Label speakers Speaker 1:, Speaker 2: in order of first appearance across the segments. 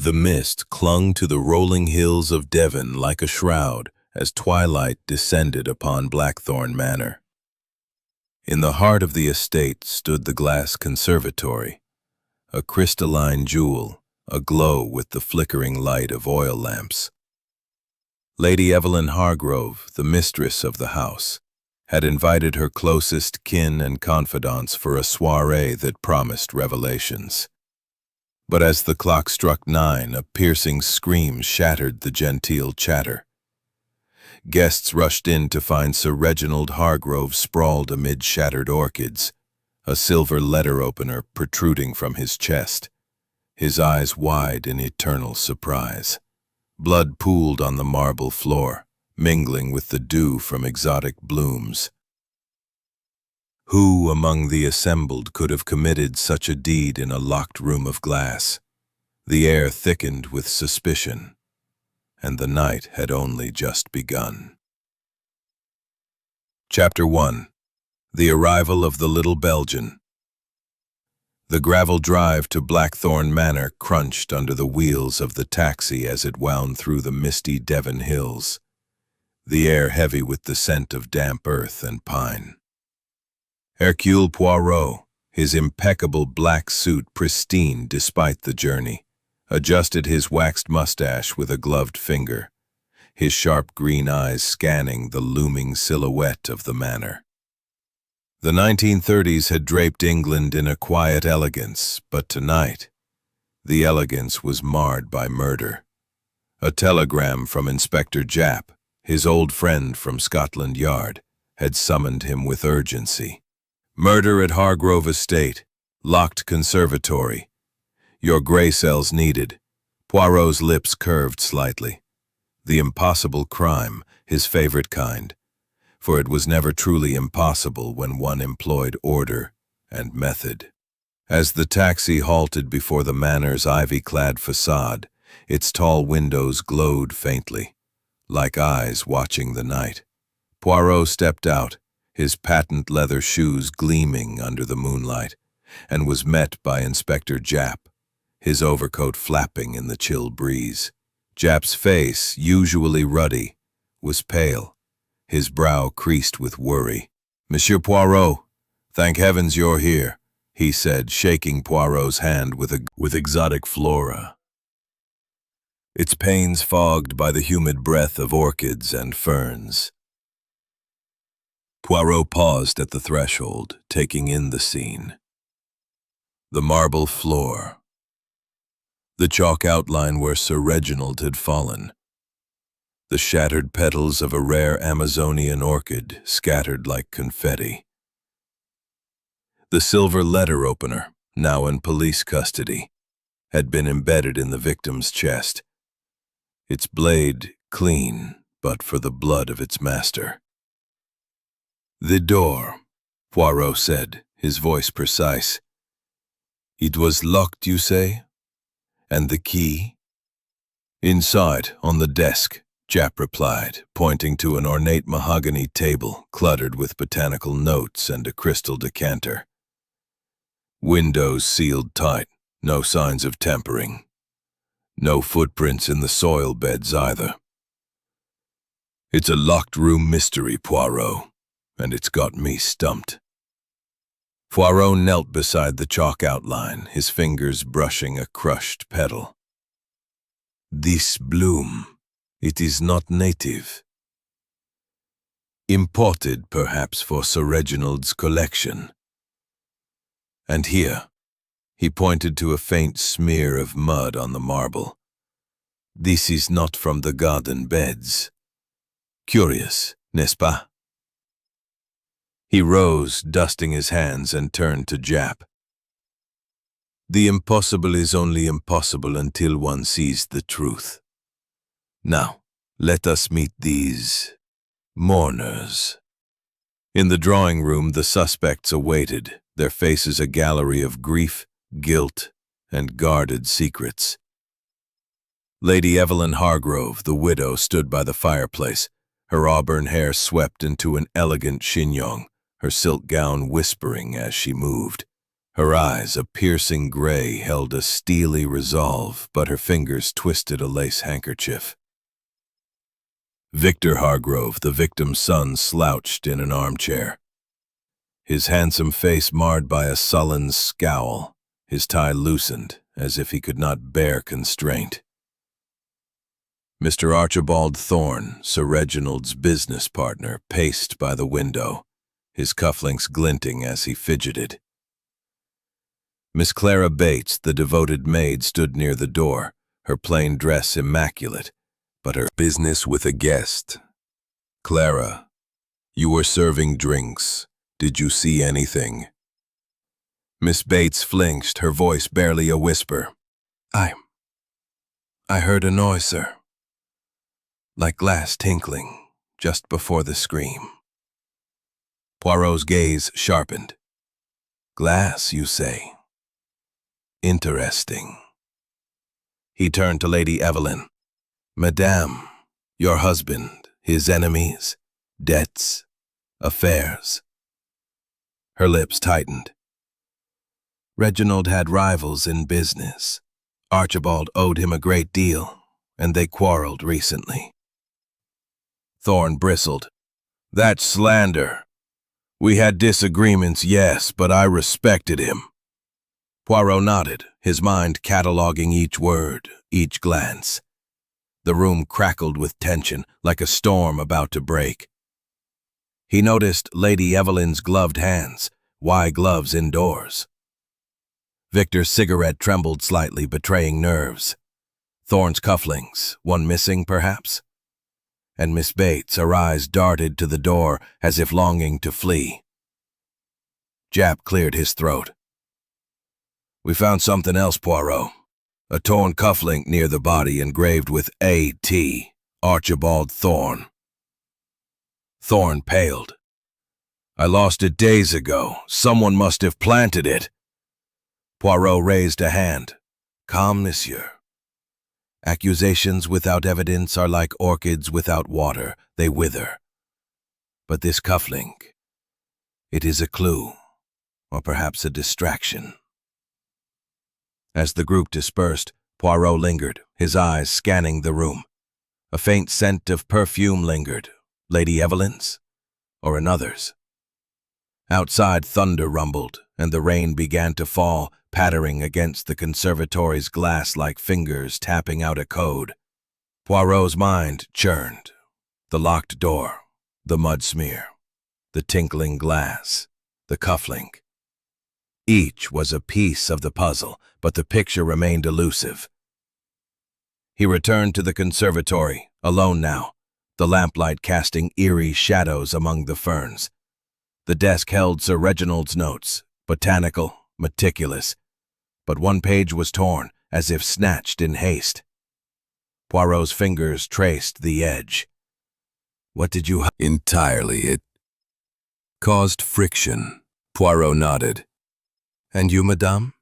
Speaker 1: The mist clung to the rolling hills of Devon like a shroud as twilight descended upon Blackthorn Manor. In the heart of the estate stood the glass conservatory, a crystalline jewel, aglow with the flickering light of oil lamps. Lady Evelyn Hargrove, the mistress of the house, had invited her closest kin and confidants for a soiree that promised revelations. But as the clock struck 9, a piercing scream shattered the genteel chatter. Guests rushed in to find Sir Reginald Hargrove sprawled amid shattered orchids, a silver letter opener protruding from his chest, his eyes wide in eternal surprise. Blood pooled on the marble floor, mingling with the dew from exotic blooms. Who among the assembled could have committed such a deed in a locked room of glass? The air thickened with suspicion, and the night had only just begun. Chapter 1. The Arrival of the Little Belgian. The gravel drive to Blackthorn Manor crunched under the wheels of the taxi as it wound through the misty Devon hills, the air heavy with the scent of damp earth and pine. Hercule Poirot, his impeccable black suit pristine despite the journey, adjusted his waxed mustache with a gloved finger, his sharp green eyes scanning the looming silhouette of the manor. The 1930s had draped England in a quiet elegance, but tonight, the elegance was marred by murder. A telegram from Inspector Japp, his old friend from Scotland Yard, had summoned him with urgency. Murder at Hargrove Estate, locked conservatory. Your grey cells needed. Poirot's lips curved slightly. The impossible crime, his favorite kind, for it was never truly impossible when one employed order and method. As the taxi halted before the manor's ivy-clad facade, its tall windows glowed faintly, like eyes watching the night. Poirot stepped out, his patent leather shoes gleaming under the moonlight, and was met by Inspector Japp, his overcoat flapping in the chill breeze. Japp's face, usually ruddy, was pale, his brow creased with worry. "Monsieur Poirot, thank heavens you're here," he said, shaking Poirot's hand with exotic flora, its panes fogged by the humid breath of orchids and ferns. Poirot paused at the threshold, taking in the scene. The marble floor, the chalk outline where Sir Reginald had fallen, the shattered petals of a rare Amazonian orchid scattered like confetti. The silver letter opener, now in police custody, had been embedded in the victim's chest, its blade clean but for the blood of its master. "The door," Poirot said, his voice precise. "It was locked, you say? And the key?" "Inside, on the desk," Japp replied, pointing to an ornate mahogany table cluttered with botanical notes and a crystal decanter. "Windows sealed tight, no signs of tampering. No footprints in the soil beds either. It's a locked room mystery, Poirot, and it's got me stumped." Poirot knelt beside the chalk outline, his fingers brushing a crushed petal. "This bloom, it is not native. Imported, perhaps, for Sir Reginald's collection. And here," he pointed to a faint smear of mud on the marble, "this is not from the garden beds. Curious, n'est-ce pas?" He rose, dusting his hands, and turned to Japp. "The impossible is only impossible until one sees the truth. Now, let us meet these mourners." In the drawing room, the suspects awaited, their faces a gallery of grief, guilt, and guarded secrets. Lady Evelyn Hargrove, the widow, stood by the fireplace, her auburn hair swept into an elegant chignon, her silk gown whispering as she moved. Her eyes, a piercing gray, held a steely resolve, but her fingers twisted a lace handkerchief. Victor Hargrove, the victim's son, slouched in an armchair, his handsome face marred by a sullen scowl, his tie loosened, as if he could not bear constraint. Mr. Archibald Thorne, Sir Reginald's business partner, paced by the window, his cufflinks glinting as he fidgeted. Miss Clara Bates, the devoted maid, stood near the door, her plain dress immaculate, but her business with a guest. "Clara, you were serving drinks. Did you see anything?" Miss Bates flinched, her voice barely a whisper. I heard a noise, sir. Like glass tinkling, just before the scream." Poirot's gaze sharpened. "Glass, you say? Interesting." He turned to Lady Evelyn. "Madame, your husband, his enemies, debts, affairs." Her lips tightened. "Reginald had rivals in business. Archibald owed him a great deal, and they quarreled recently." Thorne bristled. "That's slander. We had disagreements, yes, but I respected him." Poirot nodded, his mind cataloging each word, each glance. The room crackled with tension, like a storm about to break. He noticed Lady Evelyn's gloved hands, why gloves indoors? Victor's cigarette trembled slightly, betraying nerves. Thorne's cufflinks, one missing perhaps? And Miss Bates, her eyes darted to the door as if longing to flee. Japp cleared his throat. "We found something else, Poirot. A torn cufflink near the body engraved with A.T., Archibald Thorne." Thorne paled. "I lost it days ago. Someone must have planted it." Poirot raised a hand. "Calm, monsieur. Accusations without evidence are like orchids without water. They wither. But this cufflink, it is a clue, or perhaps a distraction." As the group dispersed, Poirot lingered, his eyes scanning the room. A faint scent of perfume lingered. Lady Evelyn's? Or another's? Outside, thunder rumbled, and the rain began to fall, pattering against the conservatory's glass like fingers tapping out a code. Poirot's mind churned. The locked door, the mud smear, the tinkling glass, the cufflink. Each was a piece of the puzzle, but the picture remained elusive. He returned to the conservatory, alone now, the lamplight casting eerie shadows among the ferns. The desk held Sir Reginald's notes, botanical, meticulous, but one page was torn, as if snatched in haste. Poirot's fingers traced the edge. "What did you Entirely. It caused friction." Poirot nodded. "And you, madame?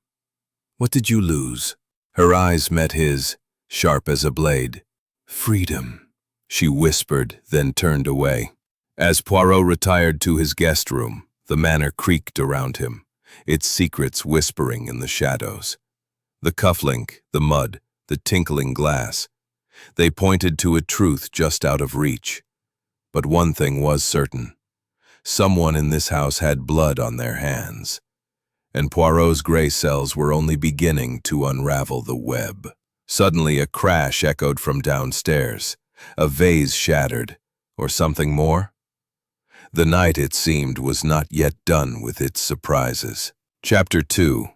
Speaker 1: What did you lose?" Her eyes met his, sharp as a blade. "Freedom," she whispered, then turned away. As Poirot retired to his guest room, the manor creaked around him, its secrets whispering in the shadows. The cufflink, the mud, the tinkling glass. They pointed to a truth just out of reach. But one thing was certain. Someone in this house had blood on their hands. And Poirot's gray cells were only beginning to unravel the web. Suddenly a crash echoed from downstairs. A vase shattered, or something more? The night, it seemed, was not yet done with its surprises. Chapter 2.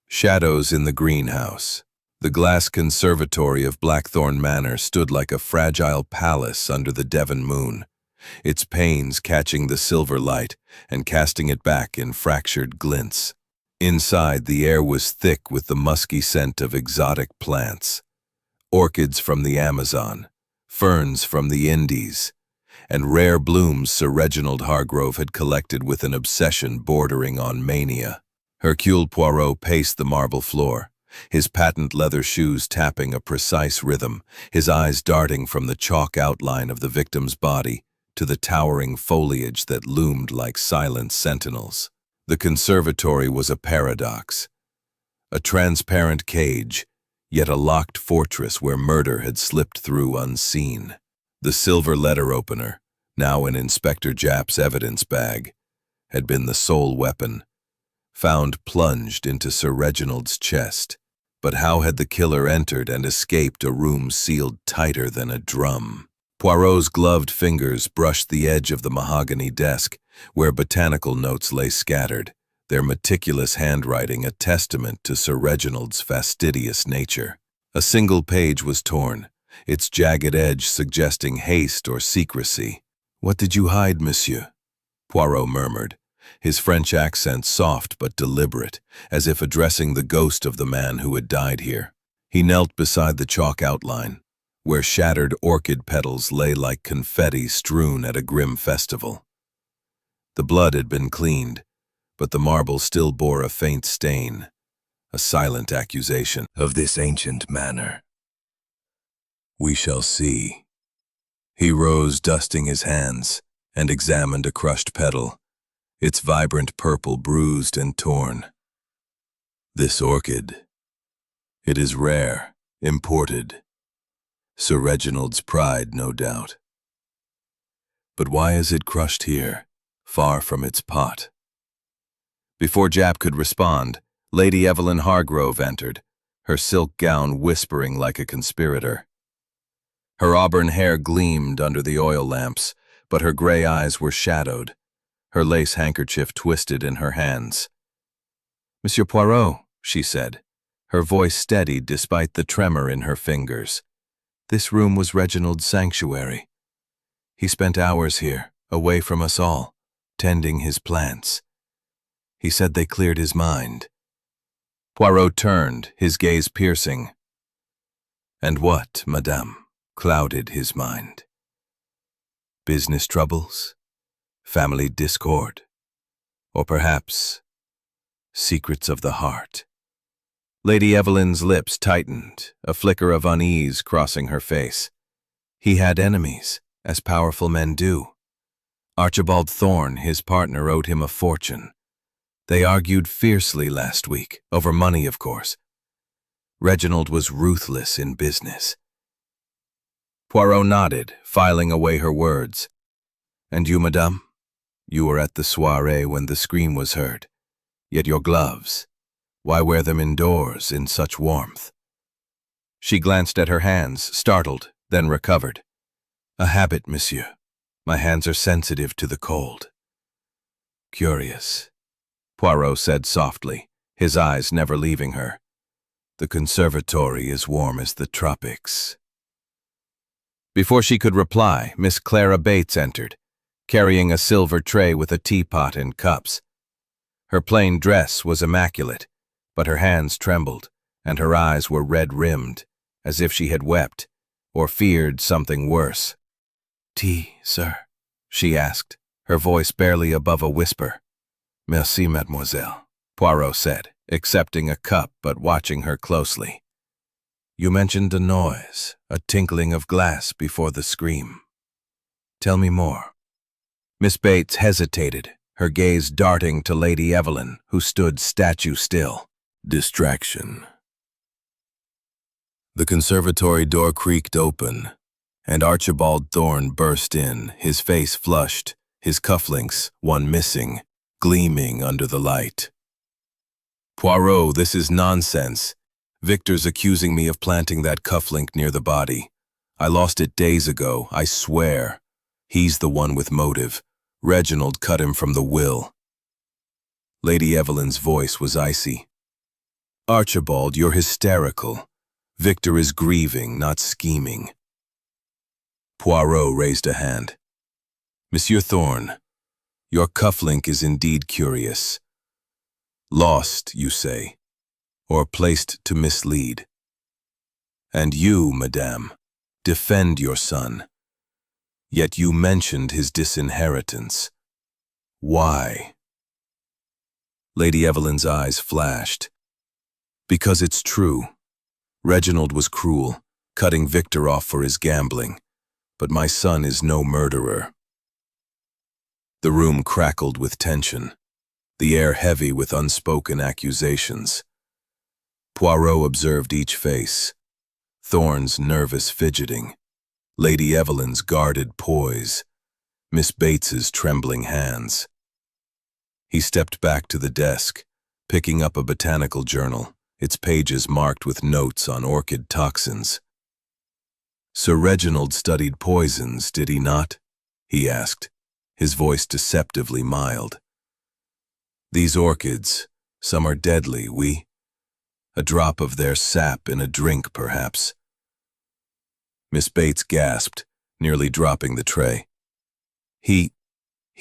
Speaker 1: Shadows in the Greenhouse. The glass conservatory of Blackthorn Manor stood like a fragile palace under the Devon moon, its panes catching the silver light and casting it back in fractured glints. Inside, the air was thick with the musky scent of exotic plants. Orchids from the Amazon, ferns from the Indies, and rare blooms Sir Reginald Hargrove had collected with an obsession bordering on mania. Hercule Poirot paced the marble floor, his patent leather shoes tapping a precise rhythm, his eyes darting from the chalk outline of the victim's body to the towering foliage that loomed like silent sentinels. The conservatory was a paradox. A transparent cage, yet a locked fortress where murder had slipped through unseen. The silver letter opener, now in Inspector Japp's evidence bag, had been the sole weapon, found plunged into Sir Reginald's chest. But how had the killer entered and escaped a room sealed tighter than a drum? Poirot's gloved fingers brushed the edge of the mahogany desk, where botanical notes lay scattered, their meticulous handwriting a testament to Sir Reginald's fastidious nature. A single page was torn, its jagged edge suggesting haste or secrecy. "What did you hide, monsieur?" Poirot murmured, his French accent soft but deliberate, as if addressing the ghost of the man who had died here. He knelt beside the chalk outline, where shattered orchid petals lay like confetti strewn at a grim festival. The blood had been cleaned, but the marble still bore a faint stain, a silent accusation of this ancient manor. "We shall see." He rose, dusting his hands, and examined a crushed petal, its vibrant purple bruised and torn. "This orchid. It is rare, imported. Sir Reginald's pride, no doubt. But why is it crushed here, far from its pot?" Before Japp could respond, Lady Evelyn Hargrove entered, her silk gown whispering like a conspirator. Her auburn hair gleamed under the oil lamps, but her gray eyes were shadowed, her lace handkerchief twisted in her hands. "Monsieur Poirot," she said, her voice steadied despite the tremor in her fingers. "This room was Reginald's sanctuary. He spent hours here, away from us all, tending his plants. He said they cleared his mind." Poirot turned, his gaze piercing. "And what, madame, clouded his mind? Business troubles? Family discord? Or perhaps secrets of the heart?" Lady Evelyn's lips tightened, a flicker of unease crossing her face. He had enemies, as powerful men do. Archibald Thorne, his partner, owed him a fortune. They argued fiercely last week, over money, of course. Reginald was ruthless in business. Poirot nodded, filing away her words. "And you, madame? You were at the soirée when the scream was heard. Yet your gloves, why wear them indoors in such warmth?" She glanced at her hands, startled, then recovered. "A habit, monsieur. My hands are sensitive to the cold." "Curious," Poirot said softly, his eyes never leaving her. "The conservatory is warm as the tropics." Before she could reply, Miss Clara Bates entered, carrying a silver tray with a teapot and cups. Her plain dress was immaculate, but her hands trembled, and her eyes were red-rimmed, as if she had wept, or feared something worse. "Tea, sir?" she asked, her voice barely above a whisper. "Merci, mademoiselle," Poirot said, accepting a cup but watching her closely. "You mentioned a noise, a tinkling of glass before the scream. Tell me more." Miss Bates hesitated, her gaze darting to Lady Evelyn, who stood statue still. "Distraction." The conservatory door creaked open, and Archibald Thorne burst in, his face flushed, his cufflinks, one missing, gleaming under the light. "Poirot, this is nonsense. Victor's accusing me of planting that cufflink near the body. I lost it days ago, I swear. He's the one with motive. Reginald cut him from the will." Lady Evelyn's voice was icy. "Archibald, you're hysterical. Victor is grieving, not scheming." Poirot raised a hand. "Monsieur Thorne, your cufflink is indeed curious. Lost, you say, or placed to mislead. And you, madame, defend your son. Yet you mentioned his disinheritance. Why?" Lady Evelyn's eyes flashed. "Because it's true. Reginald was cruel, cutting Victor off for his gambling, but my son is no murderer." The room crackled with tension. the air heavy with unspoken accusations. Poirot observed each face, Thorne's nervous fidgeting, Lady Evelyn's guarded poise, Miss Bates's trembling hands. He stepped back to the desk, picking up a botanical journal, its pages marked with notes on orchid toxins. "Sir Reginald studied poisons, did he not?" he asked, his voice deceptively mild. "These orchids, some are deadly, oui? A drop of their sap in a drink, perhaps." Miss Bates gasped, nearly dropping the tray. He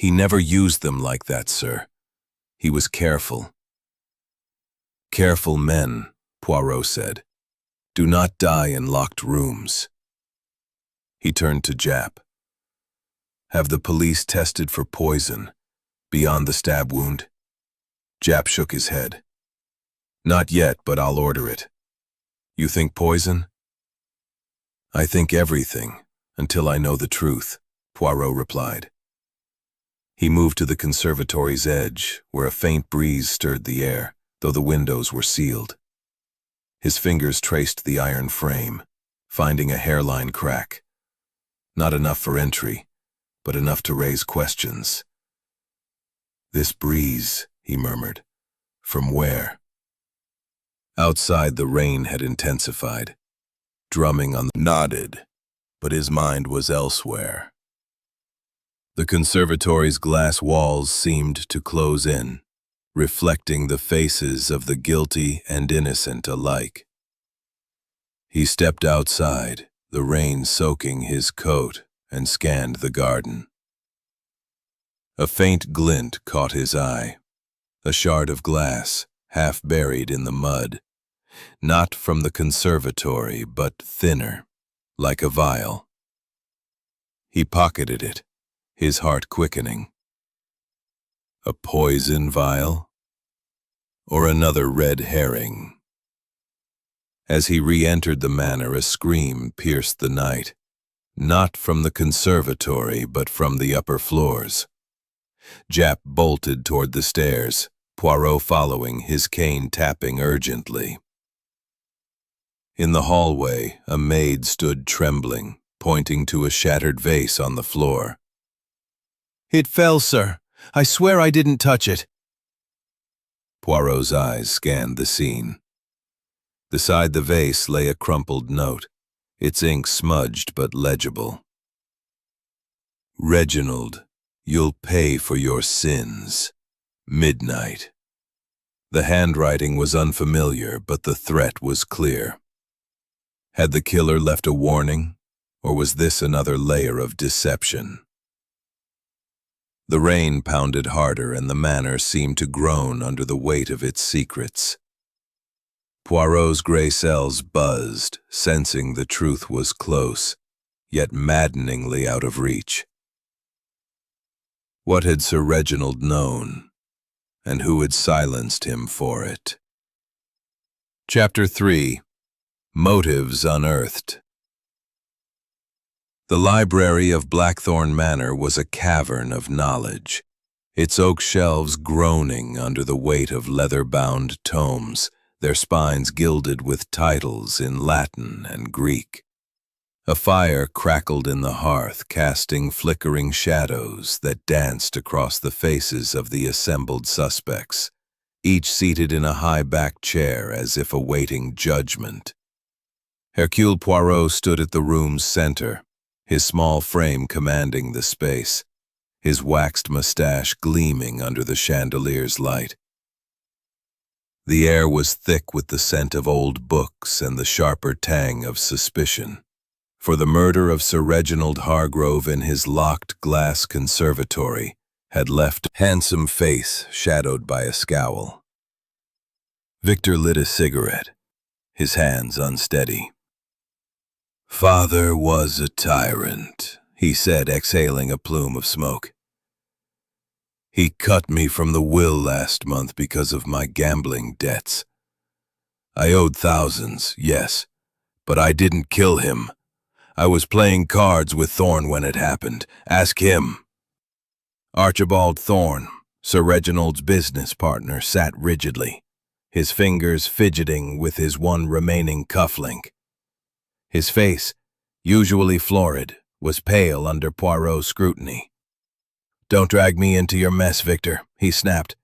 Speaker 1: never used them like that, sir. He was careful." "Careful men," Poirot said, "do not die in locked rooms." He turned to Japp. "Have the police tested for poison, beyond the stab wound?" Japp shook his head. "Not yet, but I'll order it." "You think poison?" "I think everything, until I know the truth," Poirot replied. He moved to the conservatory's edge, where a faint breeze stirred the air, though the windows were sealed. His fingers traced the iron frame, finding a hairline crack. Not enough for entry, but enough to raise questions. "This breeze," he murmured. "From where?" Outside, the rain had intensified, drumming on the nodded, but his mind was elsewhere. The conservatory's glass walls seemed to close in, reflecting the faces of the guilty and innocent alike. He stepped outside, the rain soaking his coat, and scanned the garden. A faint glint caught his eye, a shard of glass, half buried in the mud, not from the conservatory, but thinner, like a vial. He pocketed it, his heart quickening. A poison vial? Or another red herring? As he re-entered the manor, a scream pierced the night, not from the conservatory, but from the upper floors. Japp bolted toward the stairs, Poirot following, his cane tapping urgently. In the hallway, a maid stood trembling, pointing to a shattered vase on the floor. "It fell, sir. I swear I didn't touch it." Poirot's eyes scanned the scene. Beside the vase lay a crumpled note, its ink smudged but legible. "Reginald, you'll pay for your sins. Midnight." The handwriting was unfamiliar, but the threat was clear. Had the killer left a warning, or was this another layer of deception? The rain pounded harder, and the manor seemed to groan under the weight of its secrets. Poirot's gray cells buzzed, sensing the truth was close, yet maddeningly out of reach. What had Sir Reginald known, and who had silenced him for it? Chapter 3. Motives Unearthed. The library of Blackthorn Manor was a cavern of knowledge, its oak shelves groaning under the weight of leather-bound tomes, their spines gilded with titles in Latin and Greek. A fire crackled in the hearth, casting flickering shadows that danced across the faces of the assembled suspects, each seated in a high-backed chair as if awaiting judgment. Hercule Poirot stood at the room's center, his small frame commanding the space, his waxed mustache gleaming under the chandelier's light. The air was thick with the scent of old books and the sharper tang of suspicion, for the murder of Sir Reginald Hargrove in his locked glass conservatory had left a handsome face shadowed by a scowl. Victor lit a cigarette, his hands unsteady. "Father was a tyrant," he said, exhaling a plume of smoke. "He cut me from the will last month because of my gambling debts. I owed thousands, yes, but I didn't kill him. I was playing cards with Thorne when it happened. Ask him." "Archibald Thorne," Sir Reginald's business partner sat rigidly, his fingers fidgeting with his one remaining cufflink. His face, usually florid, was pale under Poirot's scrutiny. "Don't drag me into your mess, Victor," he snapped.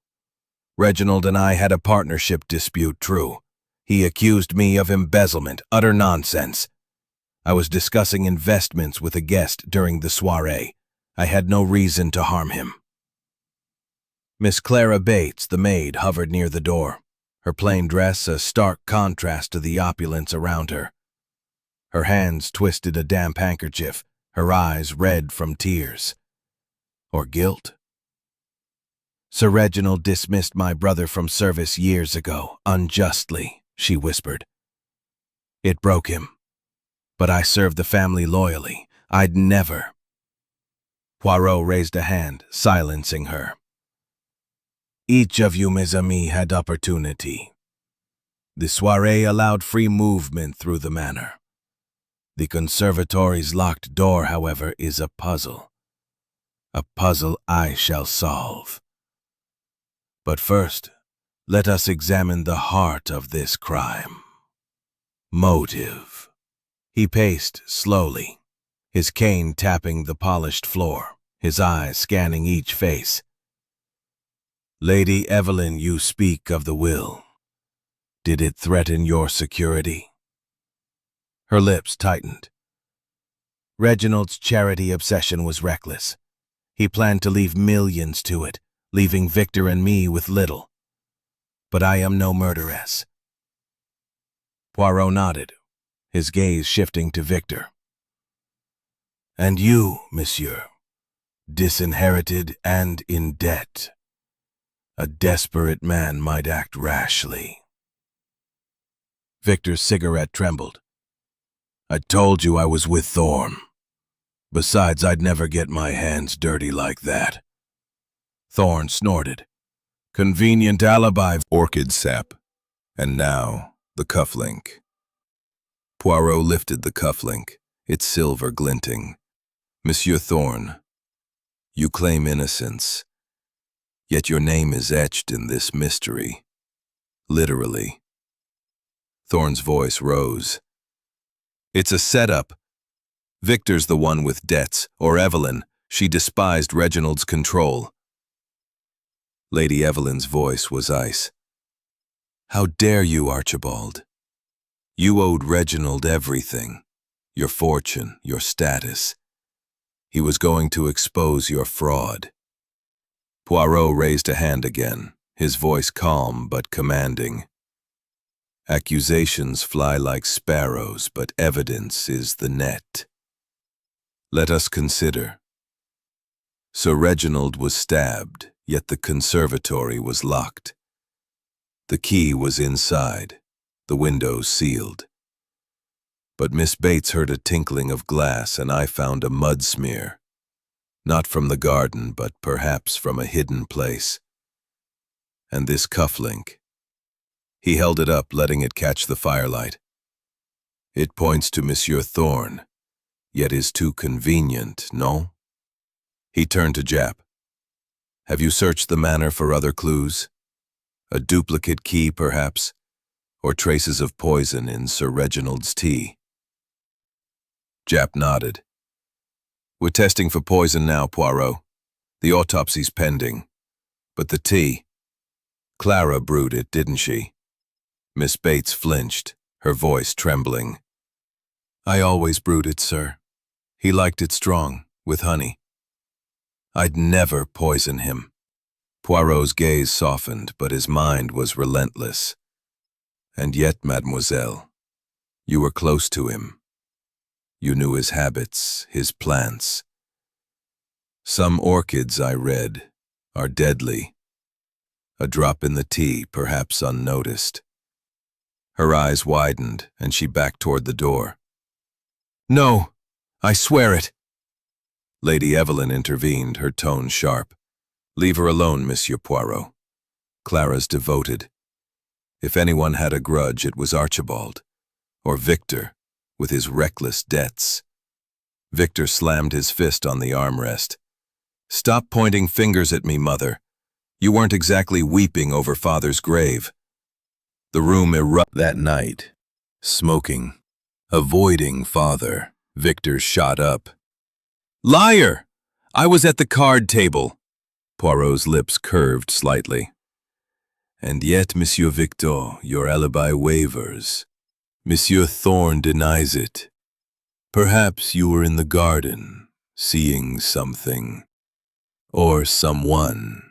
Speaker 1: "Reginald and I had a partnership dispute, true. He accused me of embezzlement, utter nonsense. I was discussing investments with a guest during the soirée. I had no reason to harm him." Miss Clara Bates, the maid, hovered near the door, her plain dress a stark contrast to the opulence around her. Her hands twisted a damp handkerchief, her eyes red from tears. Or guilt? "Sir Reginald dismissed my brother from service years ago, unjustly," she whispered. "It broke him. But I served the family loyally. I'd never—" Poirot raised a hand, silencing her. "Each of you, mes amis, had opportunity. The soirée allowed free movement through the manor. The conservatory's locked door, however, is a puzzle. A puzzle I shall solve. But first, let us examine the heart of this crime. Motive." He paced slowly, his cane tapping the polished floor, his eyes scanning each face. "Lady Evelyn, you speak of the will. Did it threaten your security?" Her lips tightened. "Reginald's charity obsession was reckless. He planned to leave millions to it, leaving Victor and me with little. But I am no murderess." Poirot nodded, his gaze shifting to Victor. "And you, monsieur, disinherited and in debt. A desperate man might act rashly." Victor's cigarette trembled. "I told you I was with Thorn. Besides, I'd never get my hands dirty like that." Thorn snorted. "Convenient alibi, orchid sap. And now, the cufflink." Poirot lifted the cufflink, its silver glinting. "Monsieur Thorn, you claim innocence. Yet your name is etched in this mystery. Literally." Thorn's voice rose. "It's a setup. Victor's the one with debts, or Evelyn. She despised Reginald's control." Lady Evelyn's voice was ice. "How dare you, Archibald? You owed Reginald everything. Your fortune, your status. He was going to expose your fraud." Poirot raised a hand again, his voice calm but commanding. "Accusations fly like sparrows, but evidence is the net. Let us consider. Sir Reginald was stabbed, yet the conservatory was locked. The key was inside, the windows sealed. But Miss Bates heard a tinkling of glass and I found a mud smear. Not from the garden, but perhaps from a hidden place. And this cufflink." He held it up, letting it catch the firelight. "It points to Monsieur Thorn, yet is too convenient, no?" He turned to Jap. "Have you searched the manor for other clues? A duplicate key, perhaps? Or traces of poison in Sir Reginald's tea?" Jap nodded. "We're testing for poison now, Poirot. The autopsy's pending. But the tea, Clara brewed it, didn't she?" Miss Bates flinched, her voice trembling. "I always brewed it, sir. He liked it strong, with honey. I'd never poison him." Poirot's gaze softened, but his mind was relentless. "And yet, mademoiselle, you were close to him. You knew his habits, his plants. Some orchids, I read, are deadly. A drop in the tea, perhaps unnoticed." Her eyes widened, and she backed toward the door. "No, I swear it." Lady Evelyn intervened, her tone sharp. "Leave her alone, Monsieur Poirot. Clara's devoted. If anyone had a grudge, it was Archibald. Or Victor, with his reckless debts." Victor slammed his fist on the armrest. "Stop pointing fingers at me, mother. You weren't exactly weeping over father's grave. The room erupted that night. Smoking. Avoiding father. Victor shot up. Liar! I was at the card table. Poirot's lips curved slightly. And yet, Monsieur Victor, your alibi wavers. Monsieur Thorne denies it. Perhaps you were in the garden, seeing something. Or someone.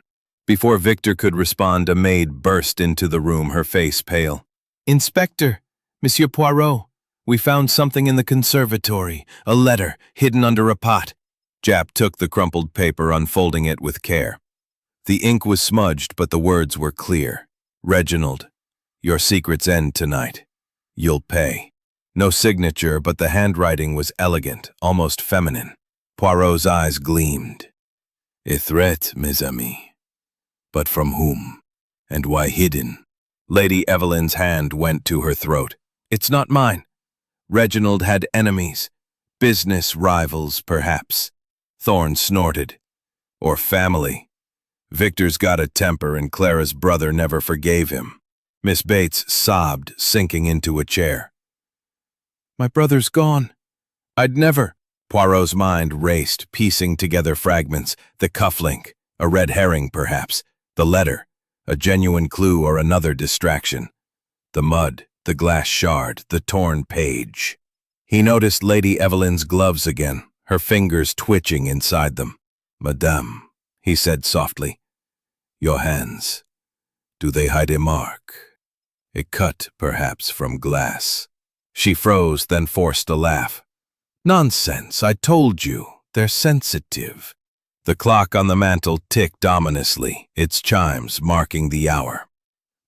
Speaker 1: Before Victor could respond, a maid burst into the room, her face pale. Inspector, Monsieur Poirot, we found something in the conservatory, a letter hidden under a pot. Jap took the crumpled paper, unfolding it with care. The ink was smudged, but the words were clear. Reginald, your secrets end tonight. You'll pay. No signature, but the handwriting was elegant, almost feminine. Poirot's eyes gleamed. A threat, mes amis. But from whom? And why hidden? Lady Evelyn's hand went to her throat. It's not mine. Reginald had enemies. Business rivals, perhaps. Thorne snorted. Or family. Victor's got a temper, and Clara's brother never forgave him. Miss Bates sobbed, sinking into a chair. My brother's gone. I'd never. Poirot's mind raced, piecing together fragments. The cufflink, a red herring perhaps. The letter, a genuine clue or another distraction. The mud, the glass shard, the torn page. He noticed Lady Evelyn's gloves again, her fingers twitching inside them. Madame, he said softly, your hands, do they hide a mark? A cut, perhaps, from glass. She froze, then forced a laugh. Nonsense, I told you, they're sensitive. The clock on the mantel ticked ominously, its chimes marking the hour.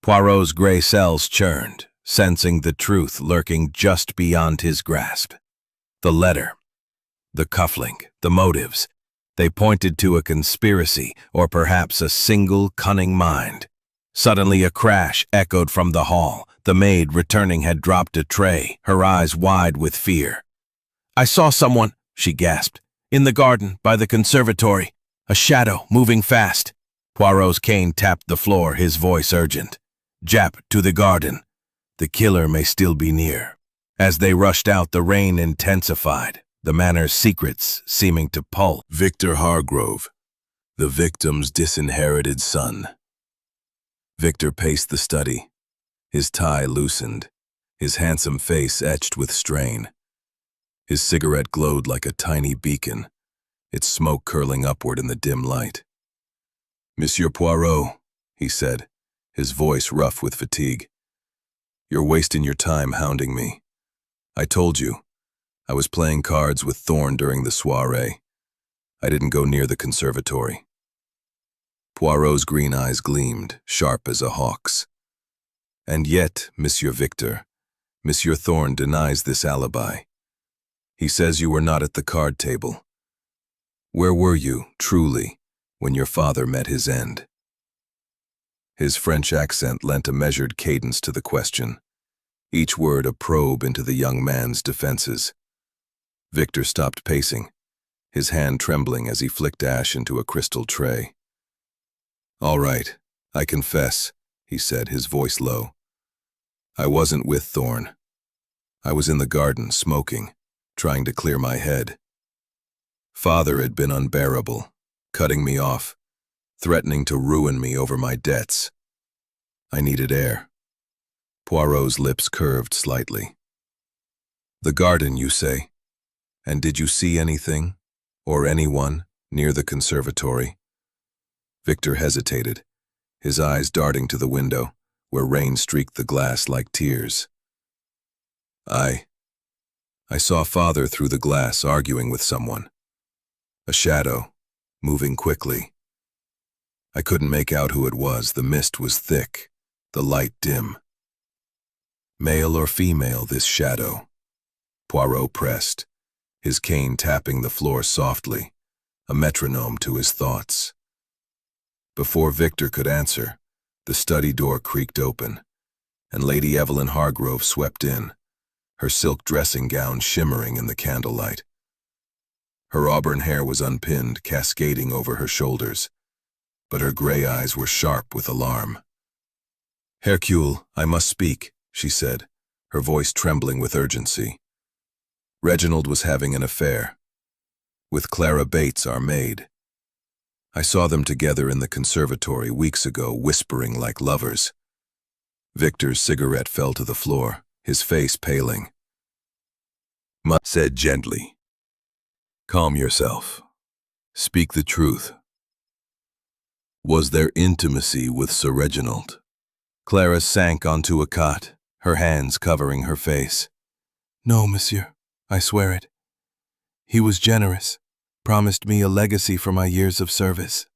Speaker 1: Poirot's gray cells churned, sensing the truth lurking just beyond his grasp. The letter, the cufflink, the motives, they pointed to a conspiracy, or perhaps a single cunning mind. Suddenly a crash echoed from the hall. The maid returning had dropped a tray, her eyes wide with fear. I saw someone, she gasped, in the garden by the conservatory, a shadow moving fast. Poirot's cane tapped the floor, his voice urgent. Jap, to the garden. The killer may still be near. As they rushed out, the rain intensified, the manor's secrets seeming to pulse. Victor Hargrove, the victim's disinherited son. Victor paced the study, his tie loosened, his handsome face etched with strain. His cigarette glowed like a tiny beacon, its smoke curling upward in the dim light. Monsieur Poirot, he said, his voice rough with fatigue. You're wasting your time hounding me. I told you, I was playing cards with Thorne during the soirée. I didn't go near the conservatory. Poirot's green eyes gleamed, sharp as a hawk's. And yet, Monsieur Victor, Monsieur Thorne denies this alibi. He says you were not at the card table. Where were you, truly, when your father met his end? His French accent lent a measured cadence to the question, each word a probe into the young man's defenses. Victor stopped pacing, his hand trembling as he flicked ash into a crystal tray. All right, I confess, he said, his voice low. I wasn't with Thorne. I was in the garden, smoking, trying to clear my head. Father had been unbearable, cutting me off, threatening to ruin me over my debts. I needed air. Poirot's lips curved slightly. The garden, you say? And did you see anything, or anyone, near the conservatory? Victor hesitated, his eyes darting to the window, where rain streaked the glass like tears. I saw Father through the glass arguing with someone. A shadow, moving quickly. I couldn't make out who it was. The mist was thick, the light dim. Male or female, this shadow? Poirot pressed, his cane tapping the floor softly, a metronome to his thoughts. Before Victor could answer, the study door creaked open, and Lady Evelyn Hargrove swept in, her silk dressing gown shimmering in the candlelight. Her auburn hair was unpinned, cascading over her shoulders. but her gray eyes were sharp with alarm. "Hercule, I must speak," she said, her voice trembling with urgency. "Reginald was having an affair with Clara Bates, our maid. I saw them together in the conservatory weeks ago, whispering like lovers." Victor's cigarette fell to the floor, his face paling. Mutt said gently, "Calm yourself. Speak the truth. Was there intimacy with Sir Reginald?" Clara sank onto a cot, her hands covering her face. "No, monsieur, I swear it. He was generous, promised me a legacy for my years of service.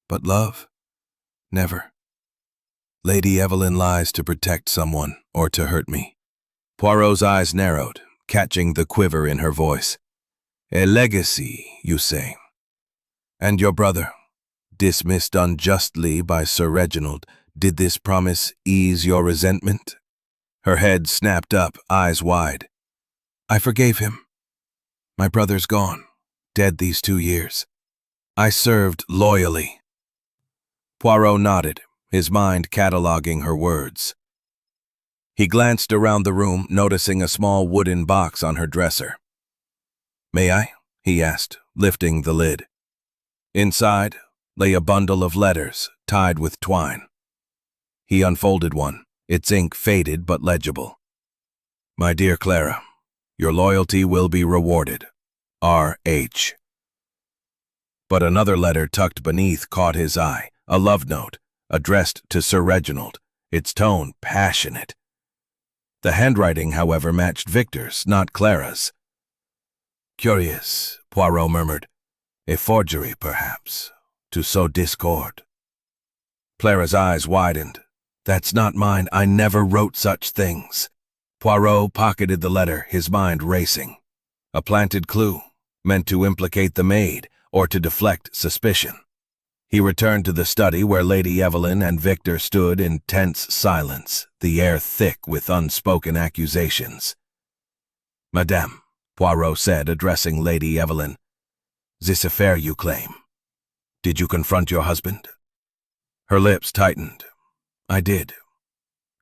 Speaker 1: But love? Never. Lady Evelyn lies to protect someone or to hurt me." Poirot's eyes narrowed, catching the quiver in her voice. "A legacy, you say? And your brother, dismissed unjustly by Sir Reginald, did this promise ease your resentment?" Her head snapped up, eyes wide. "I forgave him. My brother's gone, dead these 2 years. I served loyally." Poirot nodded, his mind cataloging her words. He glanced around the room, noticing a small wooden box on her dresser. "May I?" he asked, lifting the lid. Inside lay a bundle of letters tied with twine. He unfolded one, its ink faded but legible. "My dear Clara, your loyalty will be rewarded. R.H." But another letter tucked beneath caught his eye, a love note, addressed to Sir Reginald, its tone passionate. The handwriting, however, matched Victor's, not Clara's. "Curious," Poirot murmured. "A forgery, perhaps, to sow discord." Clara's eyes widened. "That's not mine. I never wrote such things." Poirot pocketed the letter, his mind racing. A planted clue, meant to implicate the maid or to deflect suspicion. He returned to the study where Lady Evelyn and Victor stood in tense silence, the air thick with unspoken accusations. "Madame," Poirot said, addressing Lady Evelyn, "this affair you claim. Did you confront your husband?" Her lips tightened. "I did.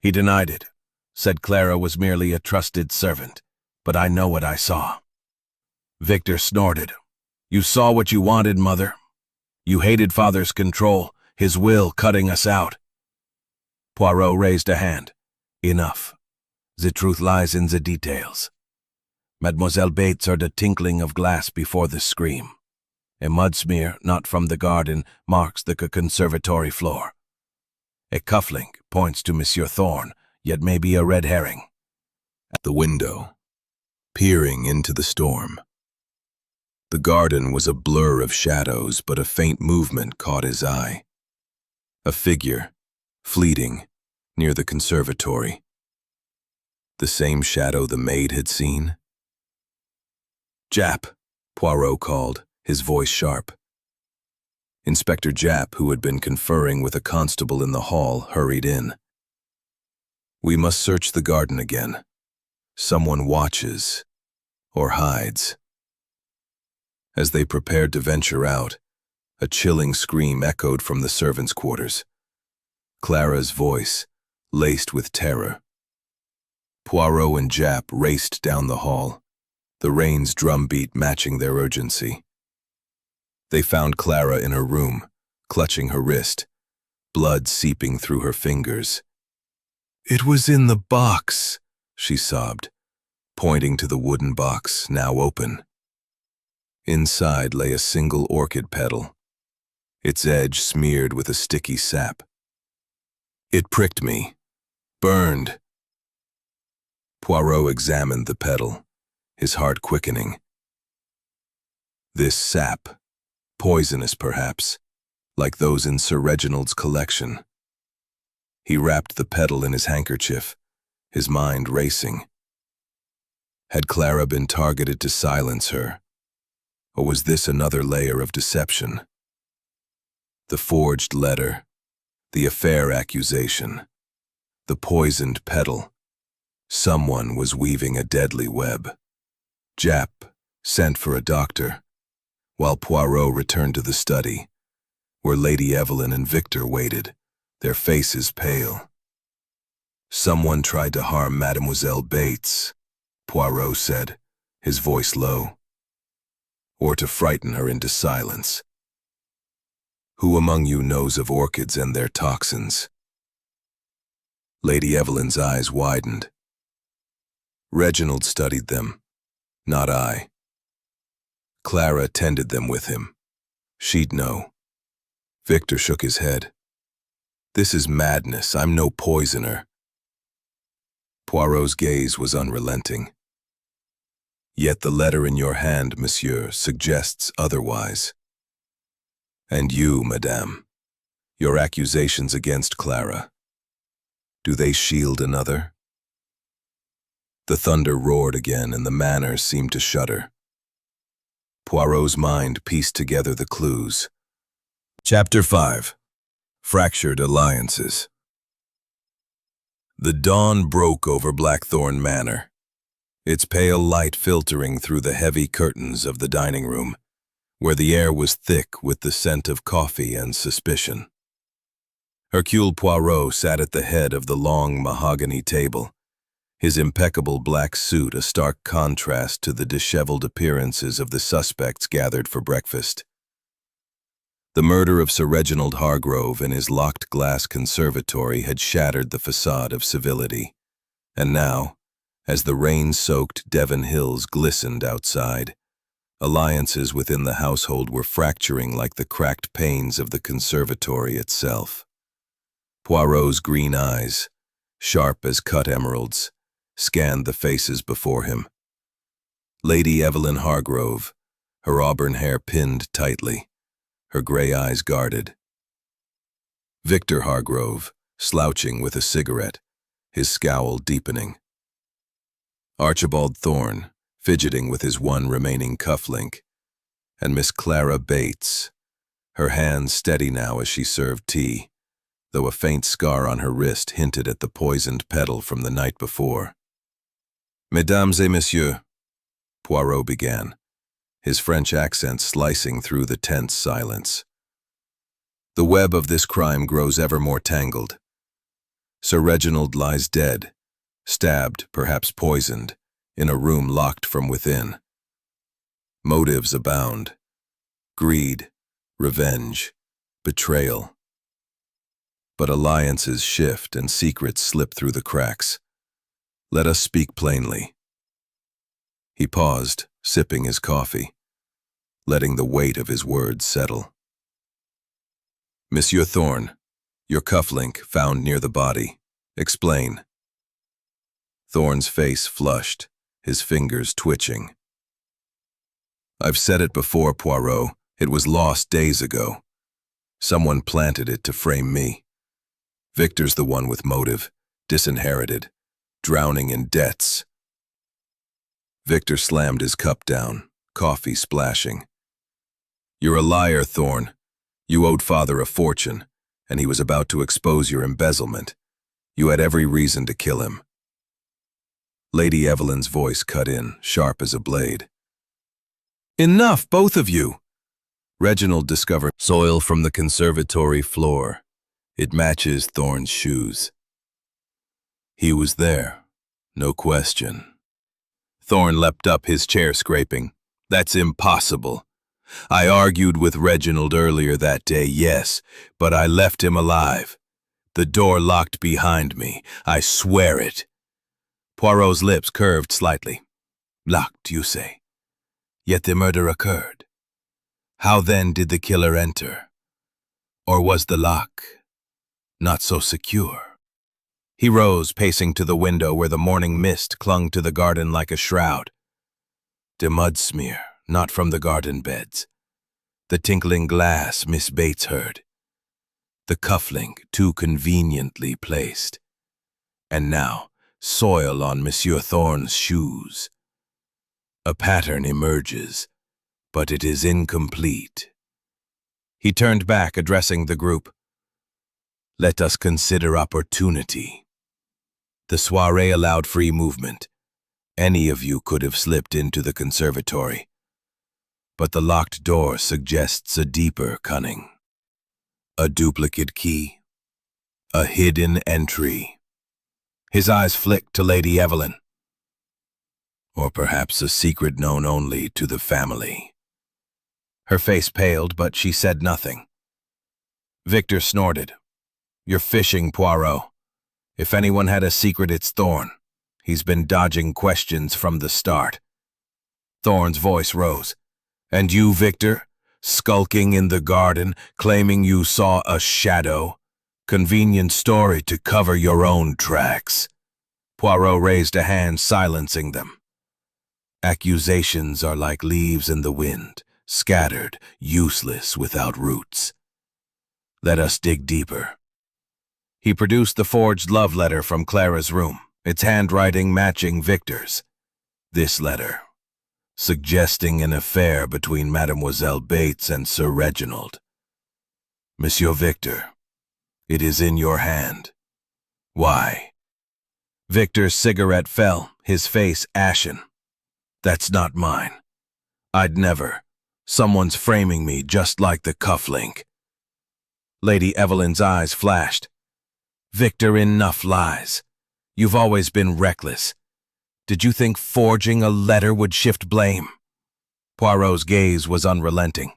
Speaker 1: He denied it, said Clara was merely a trusted servant, but I know what I saw." Victor snorted. "You saw what you wanted, mother. You hated father's control, his will cutting us out." Poirot raised a hand. "Enough. The truth lies in the details. Mademoiselle Bates heard a tinkling of glass before the scream. A mud smear, not from the garden, marks the conservatory floor. A cufflink points to Monsieur Thorne, yet may be a red herring." At the window, peering into the storm. The garden was a blur of shadows, but a faint movement caught his eye. A figure, fleeting, near the conservatory. The same shadow the maid had seen. "Japp," Poirot called, his voice sharp. Inspector Japp, who had been conferring with a constable in the hall, hurried in. "We must search the garden again. Someone watches, or hides." As they prepared to venture out, a chilling scream echoed from the servants' quarters. Clara's voice, laced with terror. Poirot and Japp raced down the hall, the rain's drumbeat matching their urgency. They found Clara in her room, clutching her wrist, blood seeping through her fingers. "It was in the box," she sobbed, pointing to the wooden box, now open. Inside lay a single orchid petal, its edge smeared with a sticky sap. "It pricked me. Burned." Poirot examined the petal, his heart quickening. This sap, poisonous perhaps, like those in Sir Reginald's collection. He wrapped the petal in his handkerchief, his mind racing. Had Clara been targeted to silence her? Or was this another layer of deception? The forged letter, the affair accusation, the poisoned petal. Someone was weaving a deadly web. Japp sent for a doctor, while Poirot returned to the study, where Lady Evelyn and Victor waited, their faces pale. "Someone tried to harm Mademoiselle Bates," Poirot said, his voice low, "or to frighten her into silence. Who among you knows of orchids and their toxins?" Lady Evelyn's eyes widened. "Reginald studied them, not I. Clara tended them with him. She'd know." Victor shook his head. "This is madness. I'm no poisoner." Poirot's gaze was unrelenting. "Yet the letter in your hand, monsieur, suggests otherwise. And you, madame, your accusations against Clara, do they shield another?" The thunder roared again, and the manor seemed to shudder. Poirot's mind pieced together the clues. Chapter 5. Fractured Alliances. The dawn broke over Blackthorn Manor, its pale light filtering through the heavy curtains of the dining room, where the air was thick with the scent of coffee and suspicion. Hercule Poirot sat at the head of the long mahogany table, his impeccable black suit a stark contrast to the disheveled appearances of the suspects gathered for breakfast. The murder of Sir Reginald Hargrove in his locked glass conservatory had shattered the facade of civility, and now, as the rain-soaked Devon hills glistened outside, alliances within the household were fracturing like the cracked panes of the conservatory itself. Poirot's green eyes, sharp as cut emeralds, scanned the faces before him. Lady Evelyn Hargrove, her auburn hair pinned tightly, her gray eyes guarded. Victor Hargrove, slouching with a cigarette, his scowl deepening. Archibald Thorne, fidgeting with his one remaining cufflink, and Miss Clara Bates, her hands steady now as she served tea, though a faint scar on her wrist hinted at the poisoned petal from the night before. "Mesdames et messieurs," Poirot began, his French accent slicing through the tense silence. "The web of this crime grows ever more tangled. Sir Reginald lies dead, stabbed, perhaps poisoned, in a room locked from within. Motives abound: greed, revenge, betrayal. But alliances shift and secrets slip through the cracks. Let us speak plainly." He paused, sipping his coffee, letting the weight of his words settle. "Monsieur Thorne, your cufflink found near the body. Explain." Thorne's face flushed, his fingers twitching. "I've said it before, Poirot. It was lost days ago. Someone planted it to frame me. Victor's the one with motive, disinherited, drowning in debts." Victor slammed his cup down, coffee splashing. "You're a liar, Thorne. You owed father a fortune, and he was about to expose your embezzlement. You had every reason to kill him." Lady Evelyn's voice cut in, sharp as a blade. "Enough, both of you!" Reginald discovered soil from the conservatory floor. It matches Thorne's shoes. "He was there, no question." Thorne leapt up, his chair scraping. "That's impossible. I argued with Reginald earlier that day, yes, but I left him alive. The door locked behind me. I swear it." Poirot's lips curved slightly. "Locked, you say? Yet the murder occurred. How then did the killer enter? Or was the lock not so secure?" He rose, pacing to the window where the morning mist clung to the garden like a shroud. "The mud smear, not from the garden beds. The tinkling glass Miss Bates heard. The cufflink too conveniently placed. And now, soil on Monsieur Thorne's shoes. A pattern emerges, but it is incomplete." He turned back, addressing the group. "Let us consider opportunity. The soiree allowed free movement. Any of you could have slipped into the conservatory. But the locked door suggests a deeper cunning." A duplicate key. A hidden entry. His eyes flicked to Lady Evelyn. Or perhaps a secret known only to the family. Her face paled, but she said nothing. Victor snorted. "You're fishing, Poirot. If anyone had a secret, it's Thorn. He's been dodging questions from the start." Thorn's voice rose. "And you, Victor, skulking in the garden, claiming you saw a shadow? Convenient story to cover your own tracks." Poirot raised a hand, silencing them. "Accusations are like leaves in the wind, scattered, useless, without roots. Let us dig deeper." He produced the forged love letter from Clara's room, its handwriting matching Victor's. This letter, suggesting an affair between Mademoiselle Bates and Sir Reginald. "Monsieur Victor, it is in your hand." "Why?" Victor's cigarette fell, his face ashen. "That's not mine. I'd never. Someone's framing me just like the cufflink." Lady Evelyn's eyes flashed. "Victor, enough lies. You've always been reckless. Did you think forging a letter would shift blame?" Poirot's gaze was unrelenting.